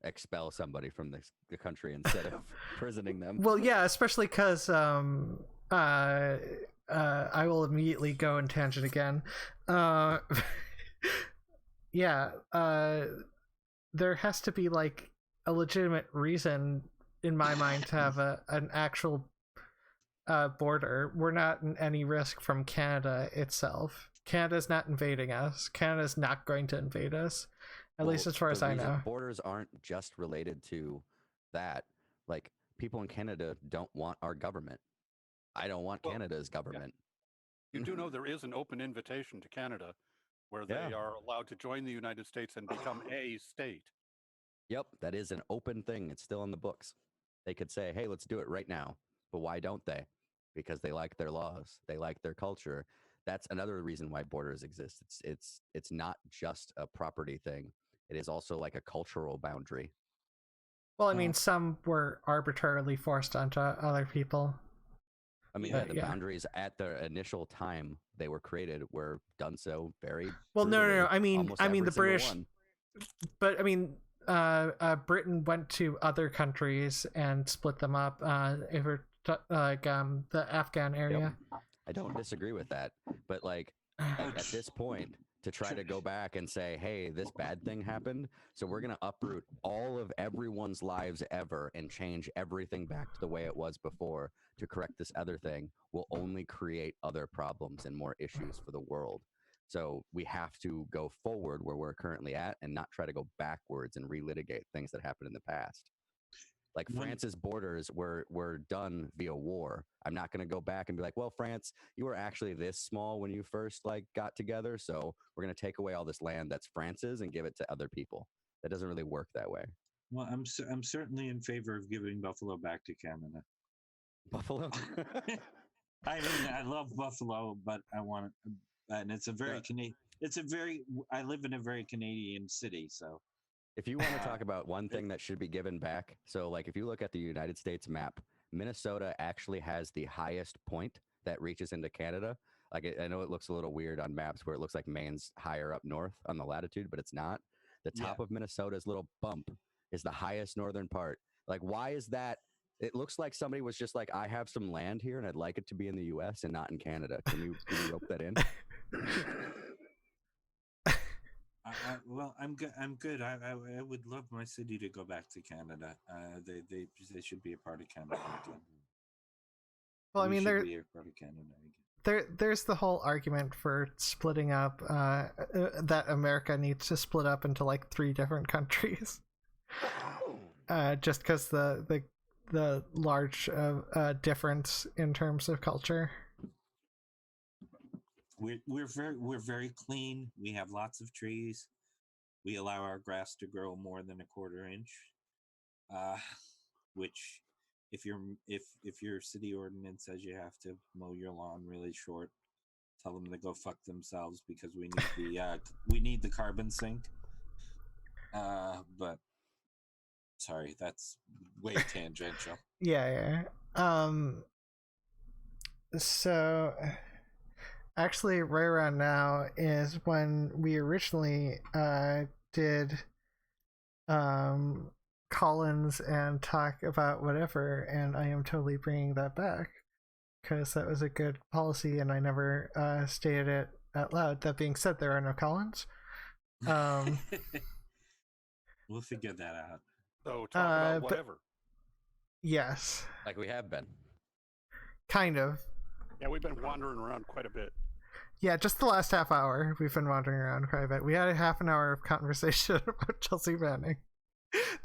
expel somebody from the country instead of prisoning them. Well, yeah, especially because I will immediately go in tangent again. Yeah, there has to be like a legitimate reason in my mind to have an actual border. We're not in any risk from Canada itself. Canada's not invading us. Canada's not going to invade us, at least as far as I know. Borders aren't just related to that. Like, people in Canada don't want our government. I don't want Canada's government. Yeah. You do know there is an open invitation to Canada where they are allowed to join the United States and become a state. Yep, that is an open thing. It's still in the books. They could say, hey, let's do it right now. But why don't they? Because they like their laws. They like their culture. That's another reason why borders exist. It's not just a property thing. It is also like a cultural boundary. Well, I mean, some were arbitrarily forced onto other people. I mean, the boundaries at the initial time they were created were done so very well. No. I mean, the British. One. But I mean, Britain went to other countries and split them up. The Afghan area. Yep. I don't disagree with that, but like at this point, to try to go back and say, hey, this bad thing happened, so we're going to uproot all of everyone's lives ever and change everything back to the way it was before to correct this other thing will only create other problems and more issues for the world. So we have to go forward where we're currently at and not try to go backwards and relitigate things that happened in the past. Like France's borders were done via war. I'm not going to go back and be like, well, France, you were actually this small when you first like got together, so we're going to take away all this land that's France's and give it to other people. That doesn't really work that way. Well, I'm certainly in favor of giving Buffalo back to Canada. Buffalo? I mean, I love Buffalo, but I want and it's a very Canadian. It's a very. I live in a very Canadian city, so If you want to talk about one thing that should be given back, so like if you look at the United States map, Minnesota actually has the highest point that reaches into Canada. Like I know it looks a little weird on maps where it looks like Maine's higher up north on the latitude, but it's not. The top of Minnesota's little bump is the highest northern part. Like, why is that? It looks like somebody was just like, I have some land here and I'd like it to be in the US and not in Canada. Can you rope that in? well, I'm good. I'm good. I would love my city to go back to Canada. They should be a part of Canada again. Well, I mean, be a part of Canada again. There's the whole argument for splitting up. That America needs to split up into like 3 different countries. Just because the large difference in terms of culture. We're very clean. We have lots of trees. We allow our grass to grow more than a quarter inch, which if your city ordinance says you have to mow your lawn really short, tell them to go fuck themselves because we need the carbon sink. But sorry, that's way tangential. Yeah. So actually, right around now is when we originally did Collins and talk about whatever, and I am totally bringing that back because that was a good policy, and I never stated it out loud. That being said, there are no Collins. We'll figure that out. So talk about whatever. Yes. Like we have been. Kind of. Yeah, we've been wandering around quite a bit. Yeah, just the last half hour, we've been wandering around quite a bit. We had a half an hour of conversation about Chelsea Manning.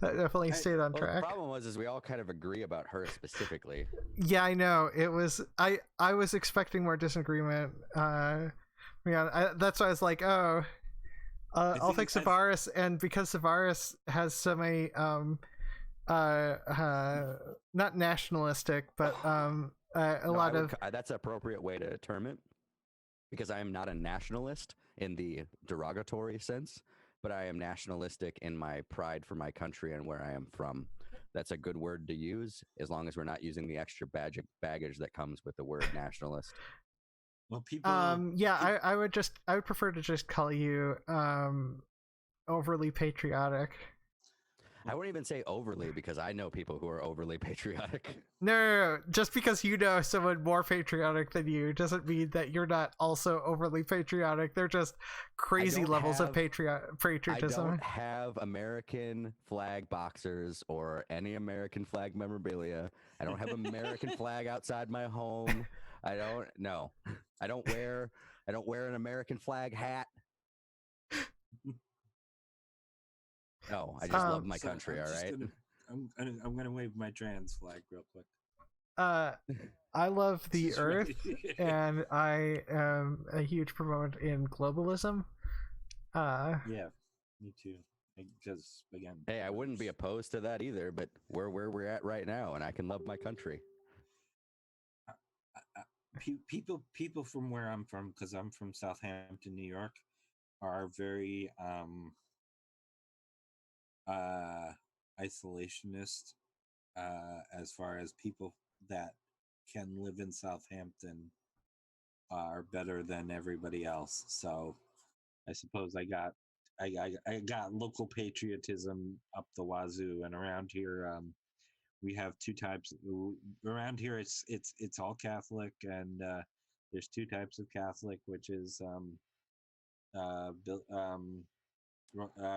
That definitely stayed on track. The problem was we all kind of agree about her specifically. Yeah, I know. It was I was expecting more disagreement. That's why I was like, oh, I'll pick Xevaris, and because Xevaris has so many not nationalistic, but lot of that's an appropriate way to term it, because I am not a nationalist in the derogatory sense, but I am nationalistic in my pride for my country and where I am from. That's a good word to use, as long as we're not using the extra baggage that comes with the word nationalist. Well, people. I would prefer to just call you overly patriotic. I wouldn't even say overly, because I know people who are overly patriotic. No. Just because you know someone more patriotic than you doesn't mean that you're not also overly patriotic. They're just crazy levels of patriotism. I don't have American flag boxers or any American flag memorabilia. I don't have American flag outside my home. I don't wear an American flag hat. No, I just love my country. All right. I'm gonna wave my trans flag real quick. I love the earth, and I am a huge proponent in globalism. Yeah, me too. Because again, hey, I wouldn't be opposed to that either. But where we're at right now, and I can love my country. People from where I'm from, because I'm from Southampton, New York, are very isolationist as far as people that can live in Southampton are better than everybody else. So I suppose I got local patriotism up the wazoo. And around here we have 2 types. Around here it's all Catholic, and there's 2 types of Catholic, which is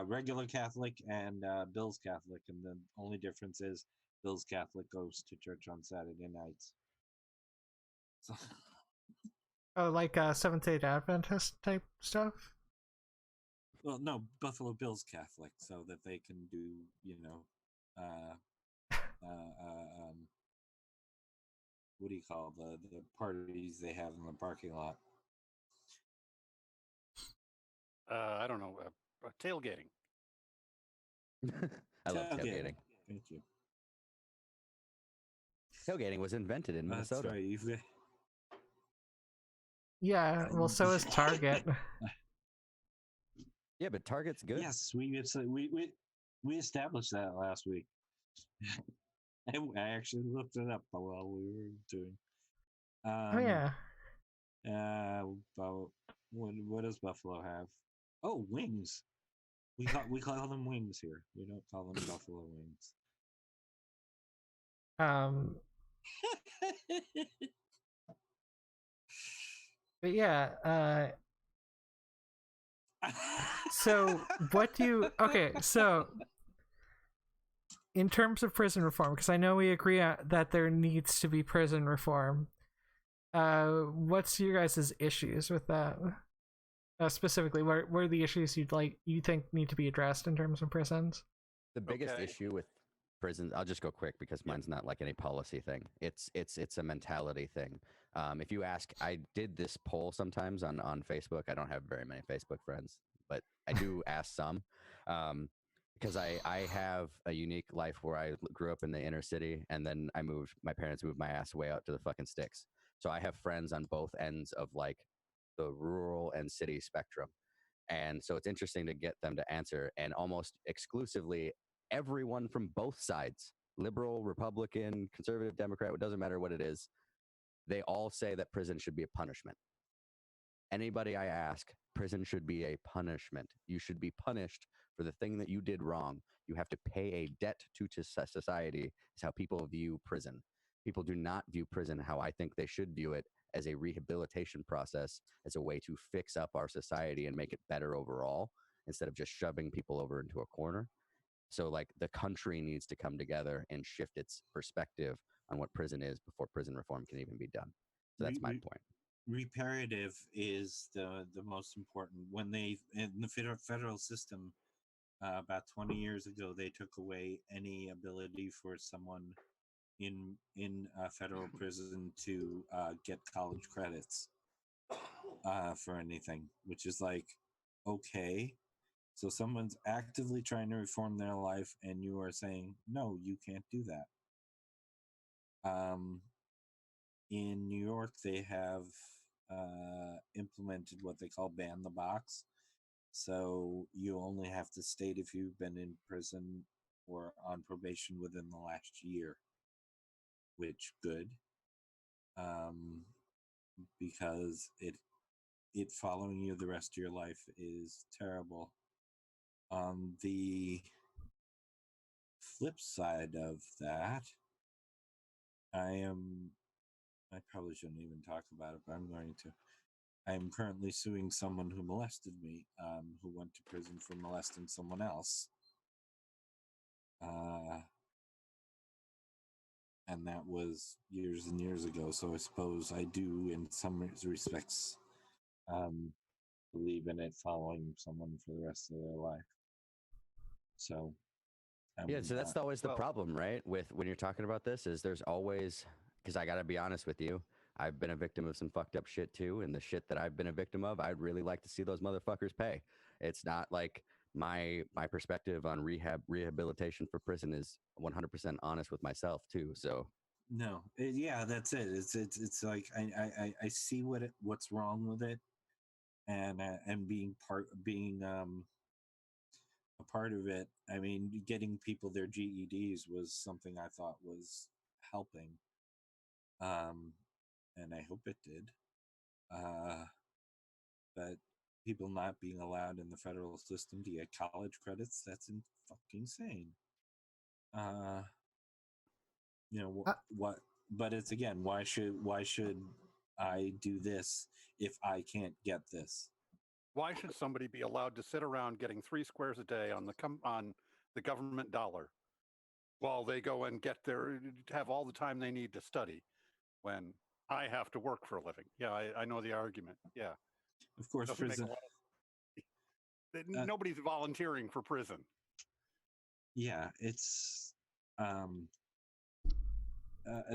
regular Catholic and Bill's Catholic, and the only difference is Bill's Catholic goes to church on Saturday nights. So. Oh, like Seventh-day Adventist type stuff? Well, no, Buffalo Bill's Catholic, so that they can do, what do you call the parties they have in the parking lot? I don't know. Tailgating. I love tailgating. Thank you. Tailgating was invented in Minnesota. That's right. Yeah, well, so is Target. Yeah, but Target's good. Yes, we established that last week. I actually looked it up while we were doing. Oh yeah. About what does Buffalo have? Oh, wings. We call them wings here. We don't call them buffalo wings. But yeah, so what do you okay, so in terms of prison reform, because I know we agree that there needs to be prison reform, what's your guys' issues with that? Specifically, what are the issues you think need to be addressed in terms of prisons? The biggest issue with prisons, I'll just go quick because mine's not like any policy thing. It's a mentality thing. If you ask, I did this poll sometimes on Facebook. I don't have very many Facebook friends, but I do ask some. Because I have a unique life where I grew up in the inner city, and then my parents moved my ass way out to the fucking sticks. So I have friends on both ends of like the rural and city spectrum. And so it's interesting to get them to answer. And almost exclusively, everyone from both sides, liberal, Republican, conservative, Democrat, it doesn't matter what it is, they all say that prison should be a punishment. Anybody I ask, prison should be a punishment. You should be punished for the thing that you did wrong. You have to pay a debt to society, is how people view prison. People do not view prison how I think they should view it, as a rehabilitation process, as a way to fix up our society and make it better overall, instead of just shoving people over into a corner. So like the country needs to come together and shift its perspective on what prison is before prison reform can even be done. So that's my point. Reparative is the most important. When they in the federal system about 20 years ago, they took away any ability for someone in federal prison to get college credits for anything, which is like, okay, so someone's actively trying to reform their life, and you are saying no, you can't do that. In New York, they have implemented what they call ban the box. So you only have to state if you've been in prison or on probation within the last year, which good, because it following you the rest of your life is terrible. On the flip side of that, I probably shouldn't even talk about it, but I'm going to. I am currently suing someone who molested me, who went to prison for molesting someone else. And that was years and years ago. So I suppose I do, in some respects, believe in it following someone for the rest of their life. So, yeah, so that's always the problem, right? With when you're talking about this, is there's always, because I got to be honest with you, I've been a victim of some fucked up shit too, and the shit that I've been a victim of, I'd really like to see those motherfuckers pay. It's not like my perspective on rehabilitation for prison is 100% honest with myself too. So no, yeah, that's it. It's like I see what's wrong with it, and being a part of it. I mean, getting people their GEDs was something I thought was helping, and I hope it did. But people not being allowed in the federal system to get college credits—that's fucking insane. You know what? But it's again, why should I do this if I can't get this? Why should somebody be allowed to sit around getting 3 squares a day on the government dollar while they go and have all the time they need to study, when I have to work for a living? Yeah, I know the argument. Yeah, of course, prison. Nobody's volunteering for prison. Yeah, it's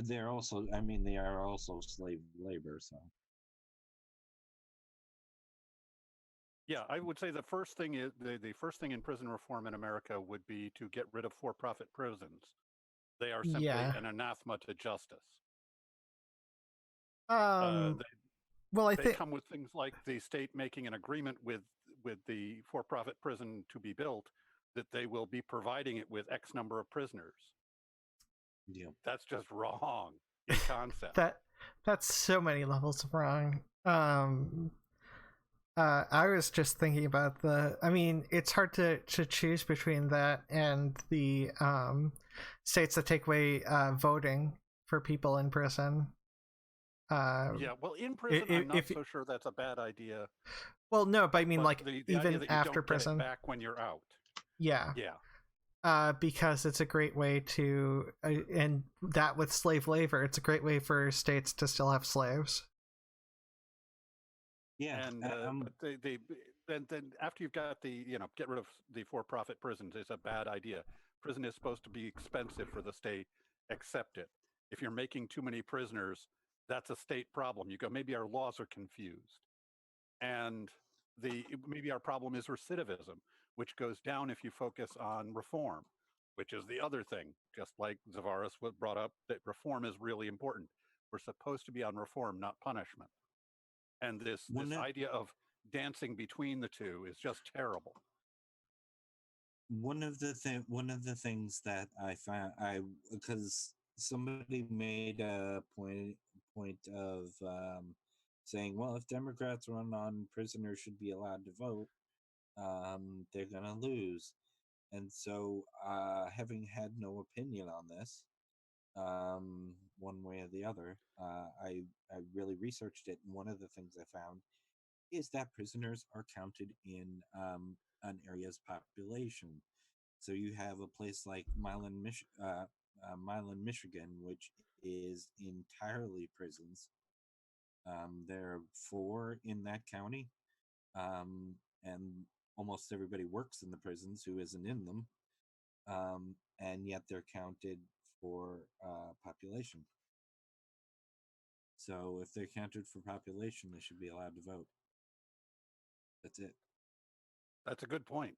they're also. I mean, they are also slave labor. So. Yeah, I would say the first thing is the first thing in prison reform in America would be to get rid of for-profit prisons. They are simply an anathema to justice. Well, I They think come with things like the state making an agreement with the for-profit prison to be built that they will be providing it with X number of prisoners. Yeah. That's just wrong in concept. that's so many levels of wrong. I was just thinking about I mean, it's hard to choose between that and the states that take away voting for people in prison. Yeah, well, in prison, I'm not if so sure that's a bad idea. Well, no, but I mean, But like, the even idea that you after don't get it prison. back when you're out. Yeah. Yeah. Because it's a great way to, and that with slave labor, it's a great way for states to still have slaves. Yeah. And but then after you've got get rid of the for-profit prisons is a bad idea. Prison is supposed to be expensive for the state. Accept it. If you're making too many prisoners, that's a state problem. You go, maybe our laws are confused, and maybe our problem is recidivism, which goes down if you focus on reform, which is the other thing. Just like Xevaris brought up, that reform is really important. We're supposed to be on reform, not punishment. And this idea of dancing between the two is just terrible. One of the things that I found, because somebody made a point of saying, well, if Democrats run on prisoners should be allowed to vote, they're gonna lose. And so, having had no opinion on this, one way or the other, I really researched it, and one of the things I found is that prisoners are counted in an area's population. So you have a place like Milan, Michigan, which is entirely prisons. There are 4 in that county, and almost everybody works in the prisons who isn't in them, and yet they're counted for population. So if they're counted for population, they should be allowed to vote. That's it. That's a good point.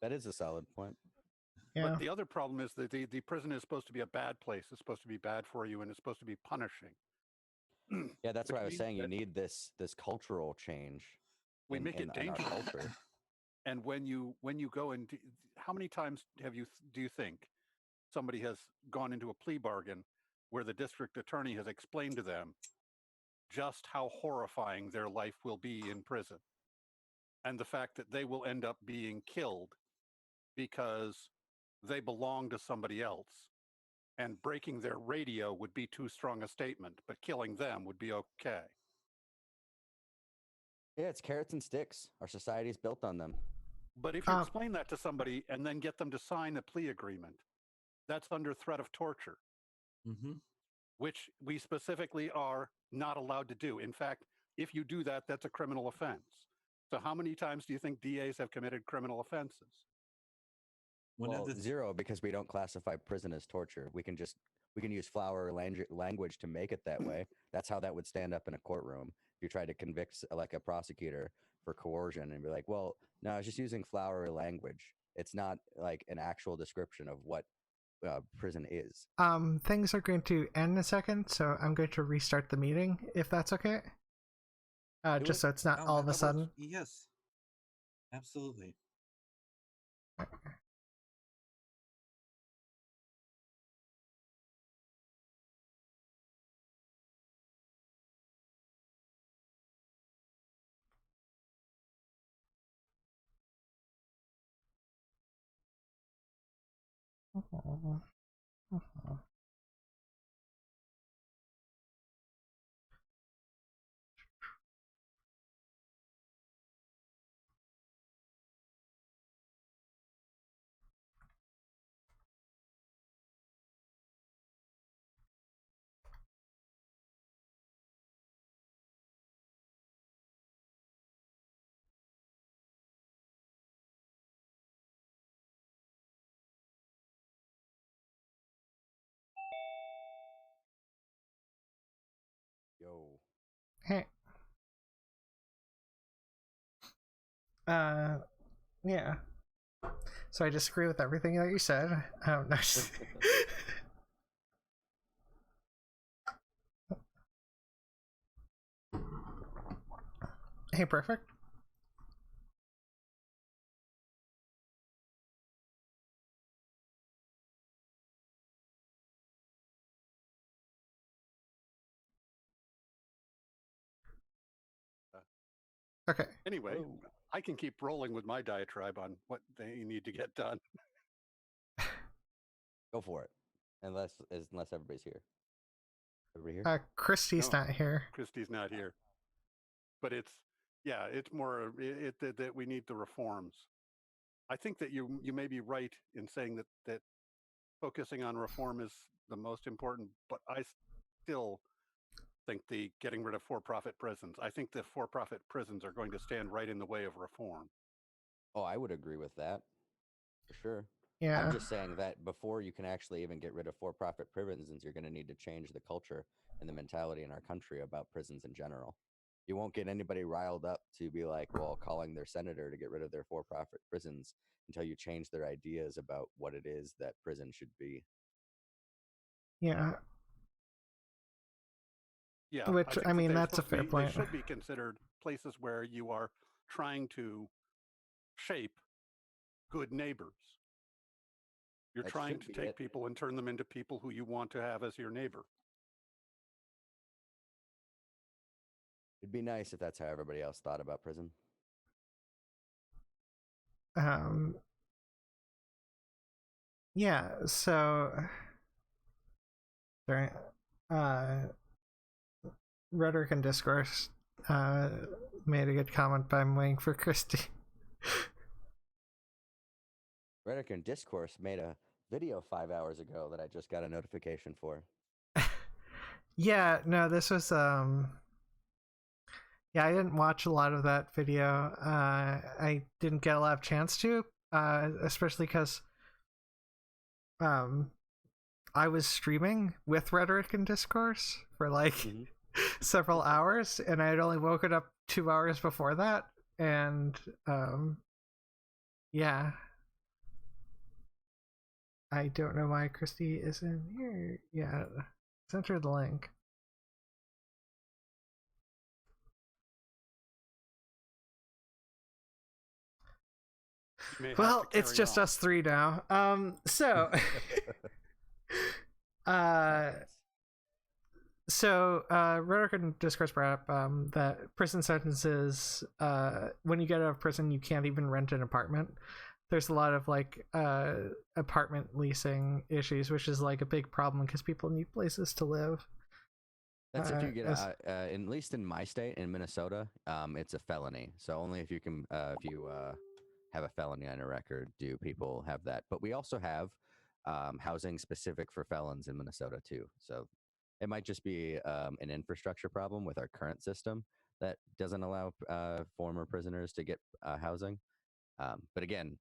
That is a solid point. Yeah. But the other problem is that the prison is supposed to be a bad place. It's supposed to be bad for you, and it's supposed to be punishing. Yeah, that's Which what I was means saying. You that need this cultural change. we make it in our dangerous. culture. And when you go into, how many times do you think somebody has gone into a plea bargain where the district attorney has explained to them just how horrifying their life will be in prison, and the fact that they will end up being killed because they belong to somebody else, and breaking their radio would be too strong a statement, but killing them would be okay. Yeah, it's carrots and sticks. Our society is built on them. But if you explain that to somebody and then get them to sign a plea agreement, that's under threat of torture, which we specifically are not allowed to do. In fact, if you do that, that's a criminal offense. So how many times do you think DAs have committed criminal offenses? Well, 0, because we don't classify prison as torture. We can use flowery language to make it that way. That's how that would stand up in a courtroom. If you try to convict like a prosecutor for coercion and be like, well, no, I was just using flowery language. It's not like an actual description of what prison is. Things are going to end in a second, so I'm going to restart the meeting, if that's okay. Just so it's not all of a sudden. Yes, absolutely. Yo. Hey. Yeah. So I disagree with everything that you said. No. Hey, Perfect. Okay. Anyway, Whoa. I can keep rolling with my diatribe on what they need to get done. Go for it. Unless everybody's here. Everybody here? Christy's No. not here. Christy's not here, but it's more that we need the reforms. I think that you may be right in saying that focusing on reform is the most important, but I still think the getting rid of for-profit prisons. I think the for-profit prisons are going to stand right in the way of reform. Oh, I would agree with that. For sure. Yeah. I'm just saying that before you can actually even get rid of for-profit prisons, you're going to need to change the culture and the mentality in our country about prisons in general. You won't get anybody riled up to be like, well, calling their senator to get rid of their for-profit prisons until you change their ideas about what it is that prison should be. Yeah. Yeah, Which, I mean, that's a fair point. They should be considered places where you are trying to shape good neighbors. You're trying to take people and turn them into people who you want to have as your neighbor. It'd be nice if that's how everybody else thought about prison. Yeah, so Rhetoric and Discourse made a good comment, but I'm waiting for Christy. Rhetoric and Discourse made a video 5 hours ago that I just got a notification for. Yeah, no, this was yeah, I didn't watch a lot of that video. I didn't get a lot of chance to, especially because I was streaming with Rhetoric and Discourse for like several hours, and I had only woken up 2 hours before that, and yeah. I don't know why Christy isn't here. Yeah, sent her the link. Well, it's just us three now. So Rhetoric and Discourse brought up that prison sentences, when you get out of prison, you can't even rent an apartment. There's a lot of like apartment leasing issues, which is like a big problem because people need places to live. That's if you get out, at least in my state, in Minnesota, it's a felony. So only if you can, if you have a felony on your record, do people have that. But we also have housing specific for felons in Minnesota too. So it might just be an infrastructure problem with our current system that doesn't allow former prisoners to get housing. But again,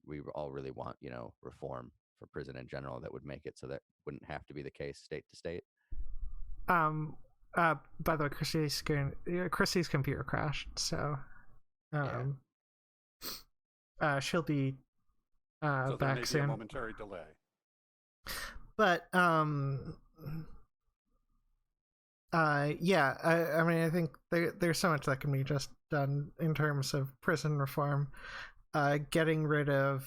we all really want, reform for prison in general that would make it so that wouldn't have to be the case state to state. By the way, Christy's computer crashed, so she'll be so back may soon. Be a momentary delay. But yeah, I mean, I think there's so much that can be just done in terms of prison reform. Getting rid of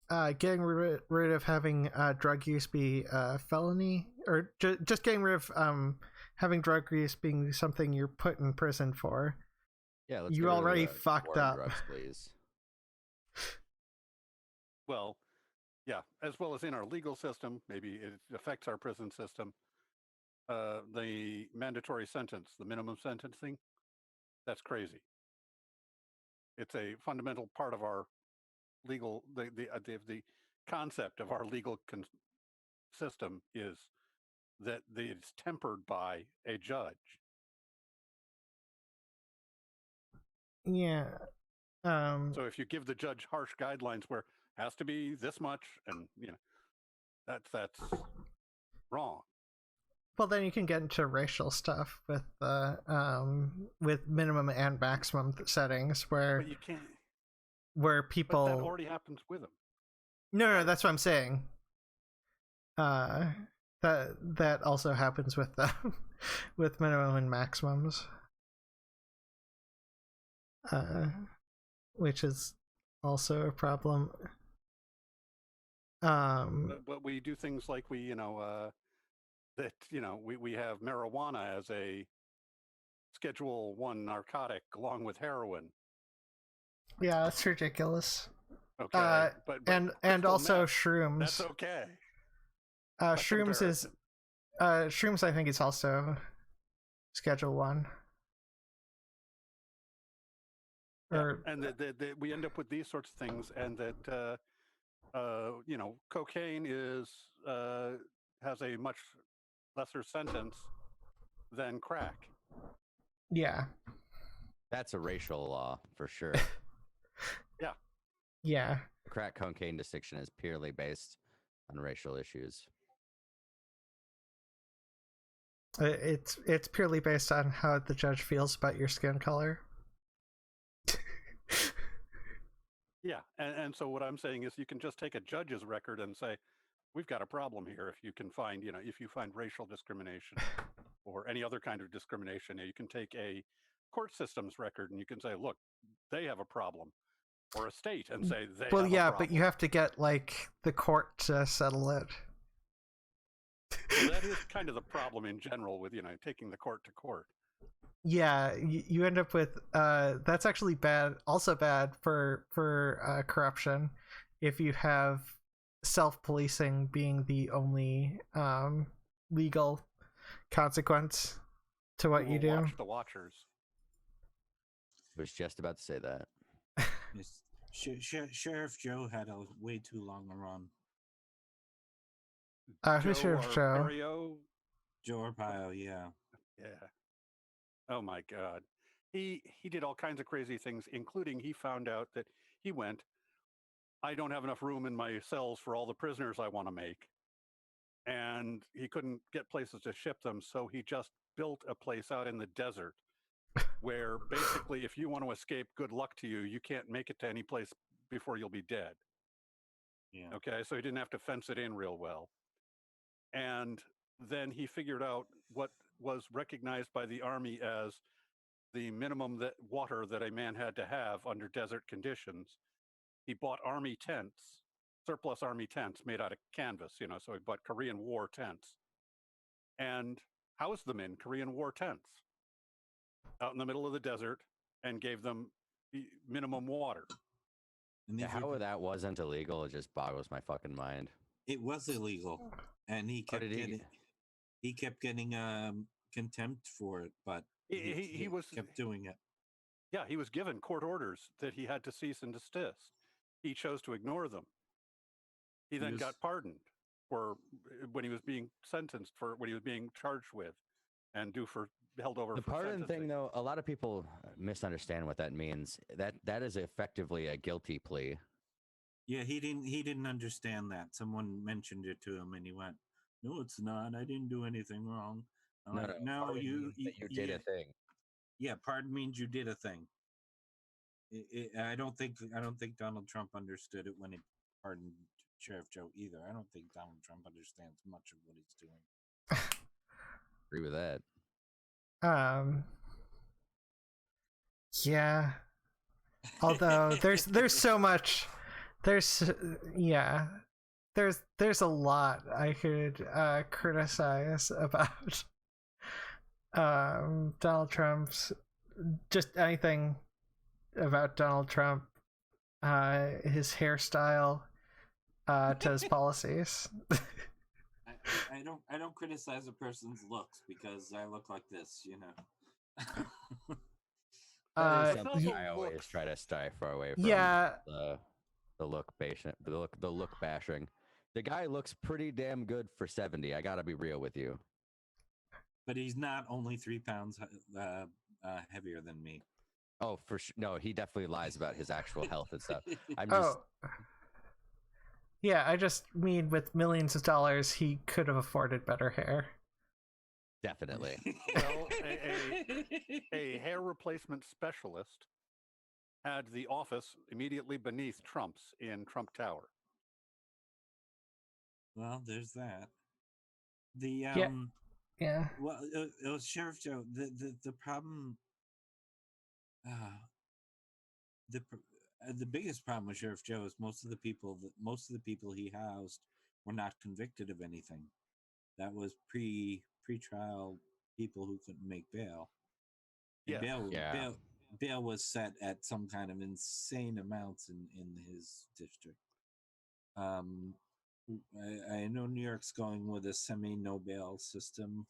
having drug use be a felony, or just getting rid of having drug use being something you're put in prison for. Yeah, let's you already fucked up. Drugs, please. Well, yeah, as well as in our legal system, maybe it affects our prison system. The mandatory sentence, the minimum sentencing, that's crazy. It's a fundamental part of our legal, the concept of our legal system is that it's tempered by a judge. Yeah. So if you give the judge harsh guidelines where it has to be this much, and that's wrong. Well, then you can get into racial stuff with minimum and maximum settings where but you can't. Where people But that already happens with them. No, that's what I'm saying. That also happens with them with minimum and maximums. which is also a problem. But we do things like we have marijuana as a Schedule 1 narcotic along with heroin. Yeah, that's ridiculous. Okay, but and also meth, shrooms. That's okay. Shrooms is shrooms. I think is also Schedule 1. Or and we end up with these sorts of things, and that cocaine has a much lesser sentence than crack. Yeah. That's a racial law for sure. Yeah. Yeah. Crack cocaine distinction is purely based on racial issues. It's purely based on how the judge feels about your skin color. Yeah, and so what I'm saying is you can just take a judge's record and say, we've got a problem here. If you can find, if you find racial discrimination or any other kind of discrimination, you can take a court system's record and you can say, look, they have a problem. Or a state and say they have a problem. But you have to get the court to settle it. Well, that is kind of the problem in general with taking the court to court. Yeah, you end up with that's actually bad. Also bad for corruption if you have self-policing being the only legal consequence to what you do. Watch the watchers. I was just about to say that. Yes. Sheriff Joe had a way too long a run. Who's Sheriff Joe? Arpaio? Joe Arpaio, yeah. Yeah. Oh my God. He did all kinds of crazy things, including he found out that I don't have enough room in my cells for all the prisoners I want to make. And he couldn't get places to ship them, so he just built a place out in the desert where basically if you want to escape, good luck to you. You can't make it to any place before you'll be dead. Yeah. Okay, so he didn't have to fence it in real well. And then he figured out what was recognized by the Army as the minimum water that a man had to have under desert conditions. He bought Army tents, surplus Army tents made out of canvas, so he bought Korean War tents and housed them in Korean War tents out in the middle of the desert and gave them minimum water. And how that wasn't illegal, it just boggles my fucking mind. It was illegal, and he kept getting contempt for it, but he kept doing it. Yeah, he was given court orders that he had to cease and desist. He chose to ignore them. He then got pardoned for when he was being sentenced for what he was being charged with and held over the for pardon sentencing. thing, though, a lot of people misunderstand what that means. That is effectively a guilty plea. Yeah, he didn't understand that. Someone mentioned it to him, and he went, "No, it's not. I didn't do anything wrong." No, you did a thing. Yeah, pardon means you did a thing. I don't think Donald Trump understood it when he pardoned Sheriff Joe either. I don't think Donald Trump understands much of what he's doing. Agree with that. Yeah. Although there's so much. There's a lot I could criticize about Donald Trump's, just anything about Donald Trump, his hairstyle, to his policies. I don't criticize a person's looks because I look like this, That is something I always try to stay far away from. Yeah. The look bashing. The guy looks pretty damn good for 70. I gotta be real with you. But he's not only 3 pounds heavier than me. Oh, for sure. No, he definitely lies about his actual health and stuff. Yeah, I just mean with millions of dollars, he could have afforded better hair. Definitely. Well, a hair replacement specialist had the office immediately beneath Trump's in Trump Tower. Well, there's that. Yeah. Well, it was Sheriff Joe. The problem. the biggest problem with Sheriff Joe is most of the people he housed were not convicted of anything. That was pre-trial people who couldn't make bail. And Yeah. bail was set at some kind of insane amounts in his district. I know New York's going with a semi-no bail system.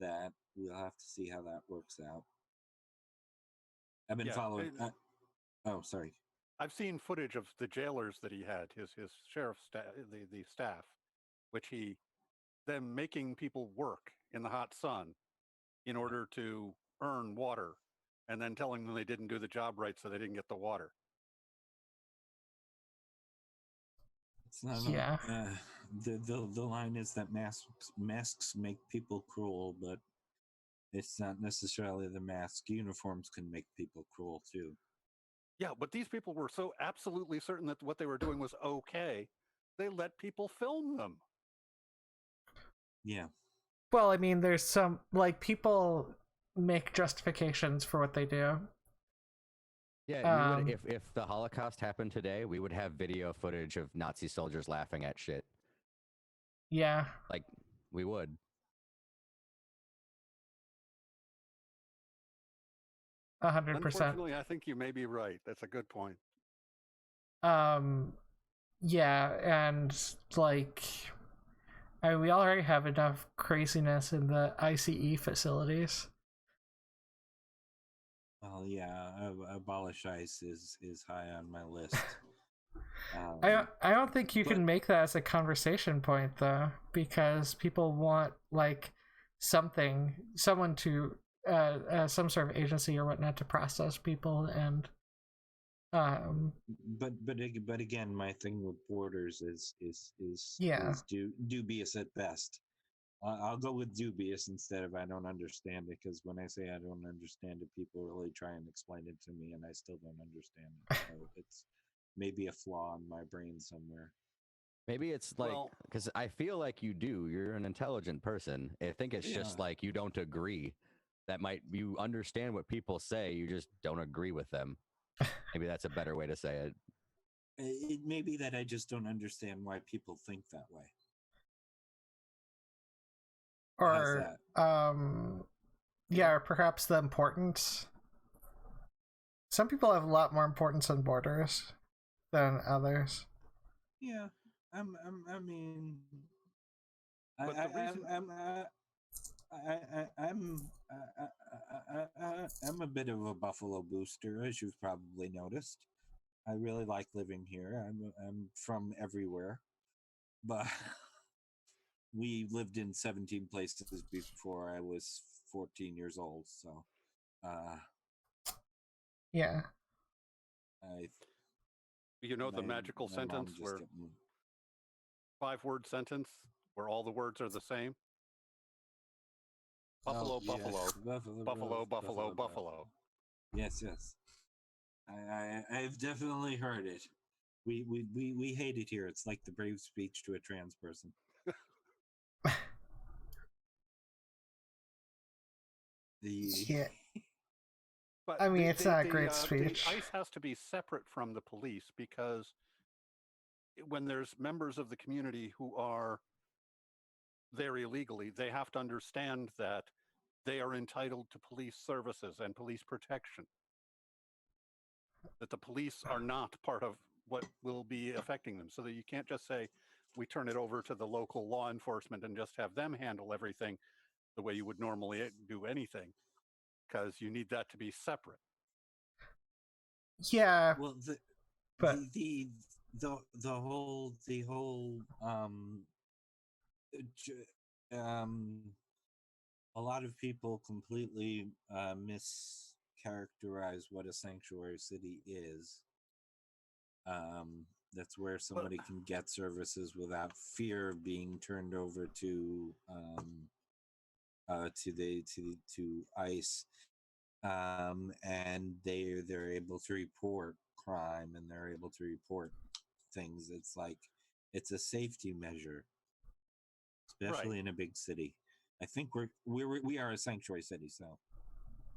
That we'll have to see how that works out. I've been following. Oh, sorry. I've seen footage of the jailers that he had, his sheriff's staff, the staff, which them making people work in the hot sun in order to earn water, and then telling them they didn't do the job right, so they didn't get the water. It's not. Yeah. The line is that masks make people cruel, but it's not necessarily the mask. Uniforms can make people cruel too. Yeah, but these people were so absolutely certain that what they were doing was okay, they let people film them. Yeah. Well, I mean, there's some, like, people make justifications for what they do. Yeah, we would, if the Holocaust happened today, we would have video footage of Nazi soldiers laughing at shit. Yeah. Like, we would. Unfortunately, I think you may be right. That's a good point. Yeah, and, like, I mean, we already have enough craziness in the ICE facilities. Well, yeah, abolish ICE is high on my list. I don't think you can make that as a conversation point, though, because people want, like, someone to some sort of agency or whatnot to process people, and but again, my thing with borders is dubious at best. I'll go with dubious instead of I don't understand it, because when I say I don't understand it, people really try and explain it to me, and I still don't understand it. So it's maybe a flaw in my brain somewhere. Maybe it's like, because I feel like you do. You're an intelligent person. I think it's just like you don't agree. You understand what people say, you just don't agree with them. Maybe that's a better way to say it. It may be that I just don't understand why people think that way. or or perhaps the importance. Some people have a lot more importance on borders than others. Yeah, I mean, but I'm a bit of a Buffalo booster, as you've probably noticed. I really like living here. I'm from everywhere, but we lived in 17 places before I was 14 years old. So, yeah. The magical sentence where 5-word sentence where all the words are the same. Buffalo, buffalo, buffalo, buffalo, buffalo. Yes. I've definitely heard it. We hate it here. It's like the brave speech to a trans person. Yeah. But I mean, it's not a great speech. ICE has to be separate from the police, because when there's members of the community who are there illegally, they have to understand that they are entitled to police services and police protection. That the police are not part of what will be affecting them. So that you can't just say, we turn it over to the local law enforcement and just have them handle everything the way you would normally do anything, because you need that to be separate. Yeah. Well, the whole a lot of people completely mischaracterize what a sanctuary city is. That's where somebody can get services without fear of being turned over to ICE, and they're able to report crime, and they're able to report things. It's like it's a safety measure, especially in a big city. I think we are a sanctuary city, so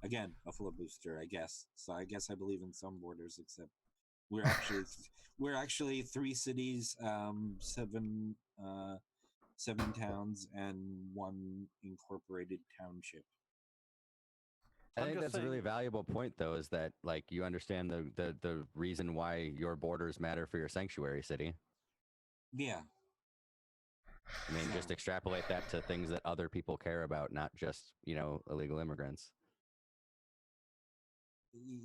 again, a flow booster, I guess. So I guess I believe in some borders, except we're actually 3 cities, 7 towns, and 1 incorporated township. I I'm think just that's a really saying- valuable point, though, is that like you understand the reason why your borders matter for your sanctuary city. Yeah. I mean, just extrapolate that to things that other people care about, not just illegal immigrants.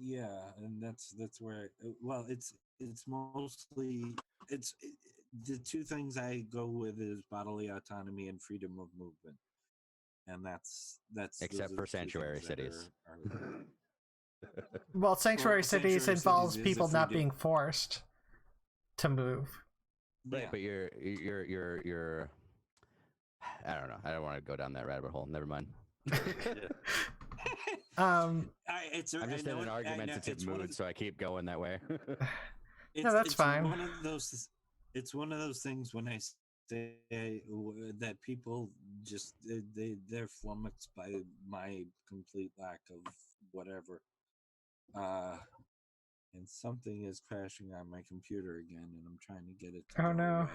Yeah, and that's where well, it's mostly the 2 things I go with is bodily autonomy and freedom of movement, and that's Except those are for the 2 sanctuary things that cities. Well, sanctuary cities sanctuary involves cities is a people not freedom- being forced to move. Right, Yeah. but you're I don't know. I don't want to go down that rabbit hole. Never mind. Um, I'm just in an argumentative mood, so I keep going that way. No, that's fine. It's one of those things when I say that people just they're flummoxed by my complete lack of whatever. And something is crashing on my computer again, and I'm trying to get it to Oh, go no. away.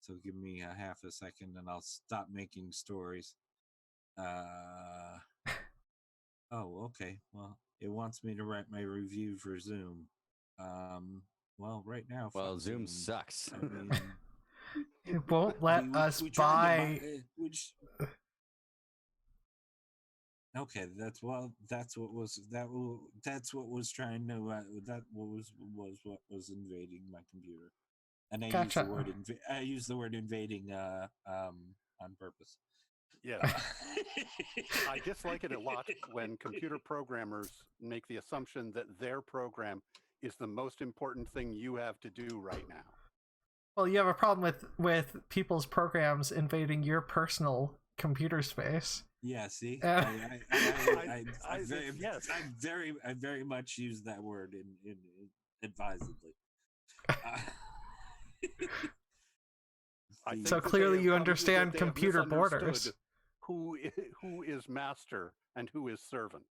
So give me a half a second, and I'll stop making stories. Oh, okay. Well, it wants me to write my review for Zoom. Well, right now. Well, fuck Zoom sucks. I mean, it won't let us tried to buy. Okay, that's what was trying to what was invading my computer, and I Gotcha. used the word invading on purpose. Yeah. I dislike it a lot when computer programmers make the assumption that their program is the most important thing you have to do right now. Well, you have a problem with people's programs invading your personal computer space. Yeah, see, Yes. I very much use that word in advisedly. I think So that they clearly have you come- understand that they have computer misunderstood borders. Who is master and who is servant?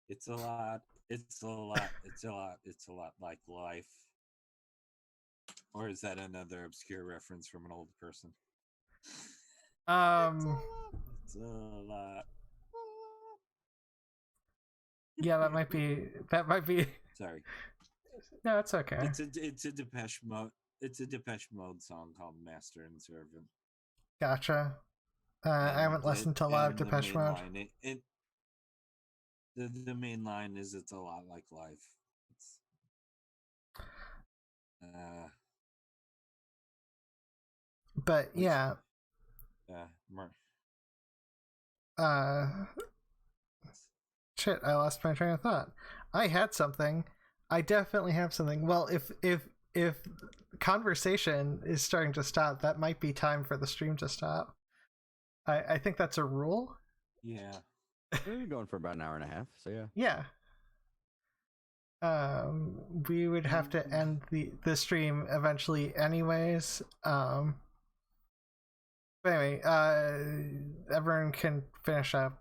It's a lot. It's a lot like life. Or is that another obscure reference from an old person? It's a lot. Yeah, that might be. Sorry. No, it's okay. It's a Depeche Mode song called Master and Servant. Gotcha. I haven't listened to a lot of Depeche Mode. The main line is it's a lot like life. It's, but yeah. Shit, I lost my train of thought. I had something. I definitely have something. Well, if conversation is starting to stop, that might be time for the stream to stop. I think that's a rule. Yeah. We're going for about an hour and a half, so yeah. Yeah. We would have to end the stream eventually anyways. But anyway, everyone can finish up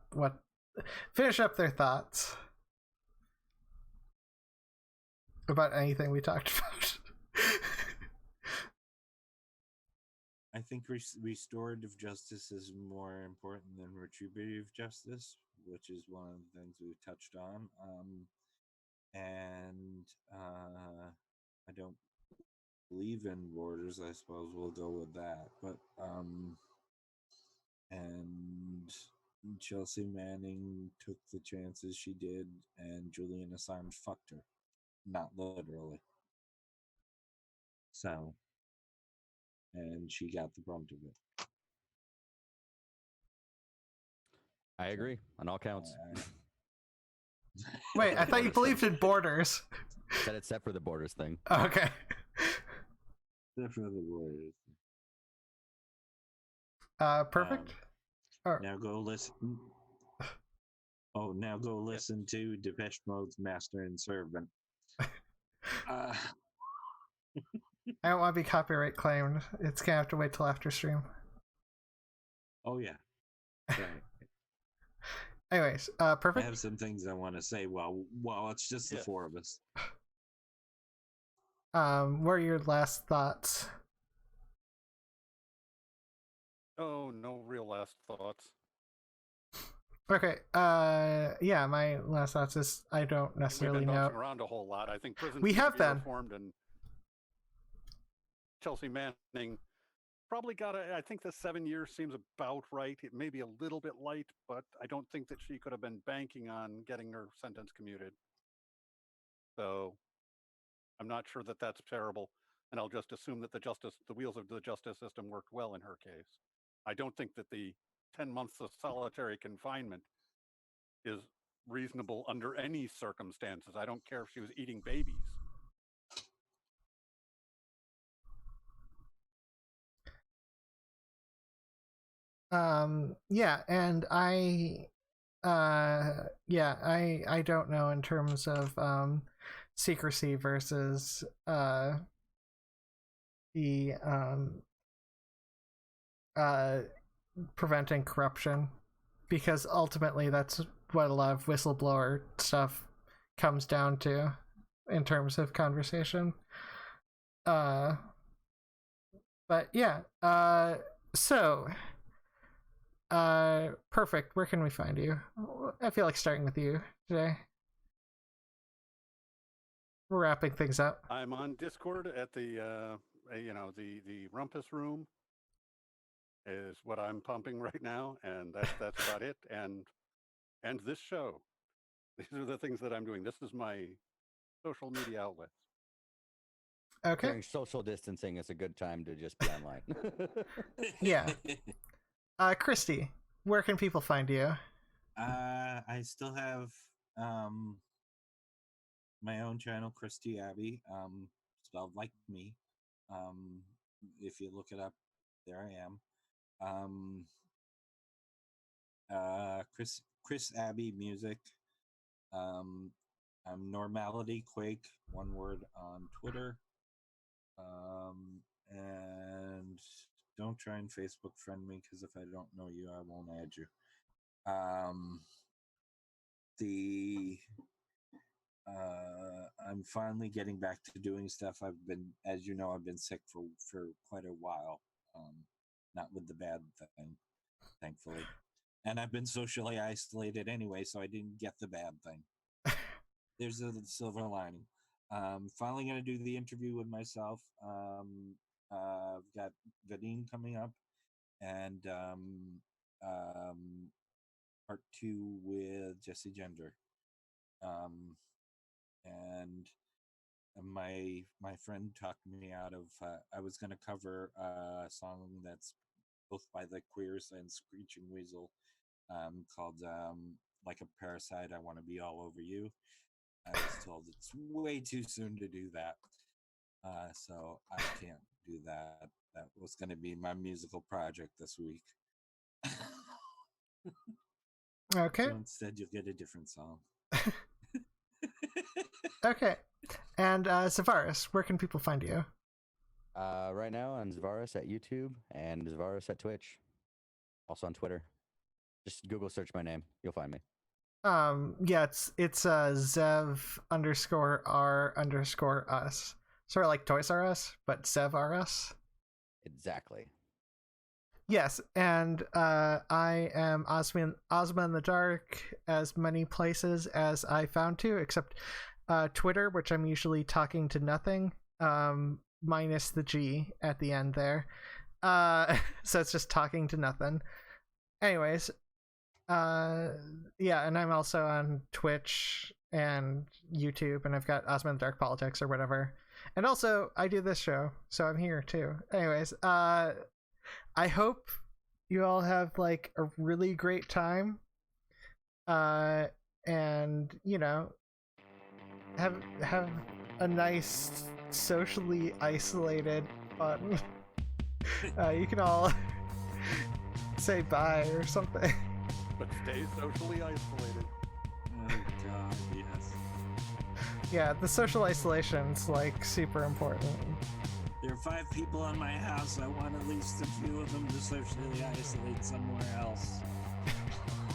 their thoughts about anything we talked about. I think restorative justice is more important than retributive justice, which is one of the things we've touched on. And I don't believe in borders. I suppose we'll go with that. But and Chelsea Manning took the chances she did, and Julian Assange fucked her, not literally. So, and she got the brunt of it. I agree on all counts. Wait, I thought you believed in borders. Said except for the borders thing. Okay. Except for the borders. Perfect. Now go listen. Oh, now go listen to Depeche Mode's Master and Servant. I don't want to be copyright claimed. It's gonna have to wait till after stream. Oh yeah. Sorry. Anyways, I perfect. have some things I want to say while it's just the four of us. What are your last thoughts? Oh, no real last thoughts. Okay. Yeah, my last thoughts is I don't necessarily We've been know. bouncing around a whole lot. I think prisons We need to have be been. reformed, and Chelsea Manning probably got I think the 7 years seems about right. It may be a little bit light, but I don't think that she could have been banking on getting her sentence commuted. So I'm not sure that that's terrible, and I'll just assume that the wheels of the justice system worked well in her case. I don't think that the 10 months of solitary confinement is reasonable under any circumstances. I don't care if she was eating babies. Yeah, and I don't know in terms of secrecy versus the preventing corruption, because ultimately that's what a lot of whistleblower stuff comes down to in terms of conversation. But yeah, so Perfect, where can we find you? I feel like starting with you today. We're wrapping things up. I'm on Discord at the the Rumpus Room is what I'm pumping right now, and that's about it. And this show. These are the things that I'm doing. This is my social media outlets. Okay. During social distancing, it's a good time to just be online. Yeah. Christy, where can people find you? I still have my own channel, Christy Abbey, spelled like me. If you look it up, there I am. Chris Abbey Music. I'm Normality, Quake, one word, on Twitter. And don't try and Facebook friend me, because if I don't know you, I won't add you. I'm finally getting back to doing stuff. I've been, as you know, I've been sick for quite a while. Not with the bad thing, thankfully. And I've been socially isolated anyway, so I didn't get the bad thing. There's a silver lining. Finally going to do the interview with myself. I've got Vadim coming up, and part 2 with Jesse Gender. And my friend talked me out of, I was going to cover a song that's both by the Queers and Screeching Weasel, called Like a Parasite, I Want to Be All Over You. I was told it's way too soon to do that, so I can't do that. That was going to be my musical project this week. Okay. So instead, you'll get a different song. Okay. And Xevaris, where can people find you? Right now on Xevaris at YouTube and Xevaris at Twitch. Also on Twitter. Just Google search my name. You'll find me. Yeah, it's Zev_R_us. Sort of like Toys R Us, but Xevaris. Exactly. Yes, and I am Ozma in the Dark, as many places as I found to, except Twitter, which I'm usually talking to nothing, minus the G at the end there. So it's just talking to nothing. Anyways, yeah, and I'm also on Twitch and YouTube, and I've got Ozma in the Dark Politics or whatever. And also, I do this show, so I'm here too. Anyways, I hope you all have like a really great time, and you know, have a nice socially isolated fun. You can all say bye or something. But stay socially isolated. Oh God, yes. Yeah, the social isolation's like super important. There are 5 people in my house. I want at least a few of them to socially isolate somewhere else.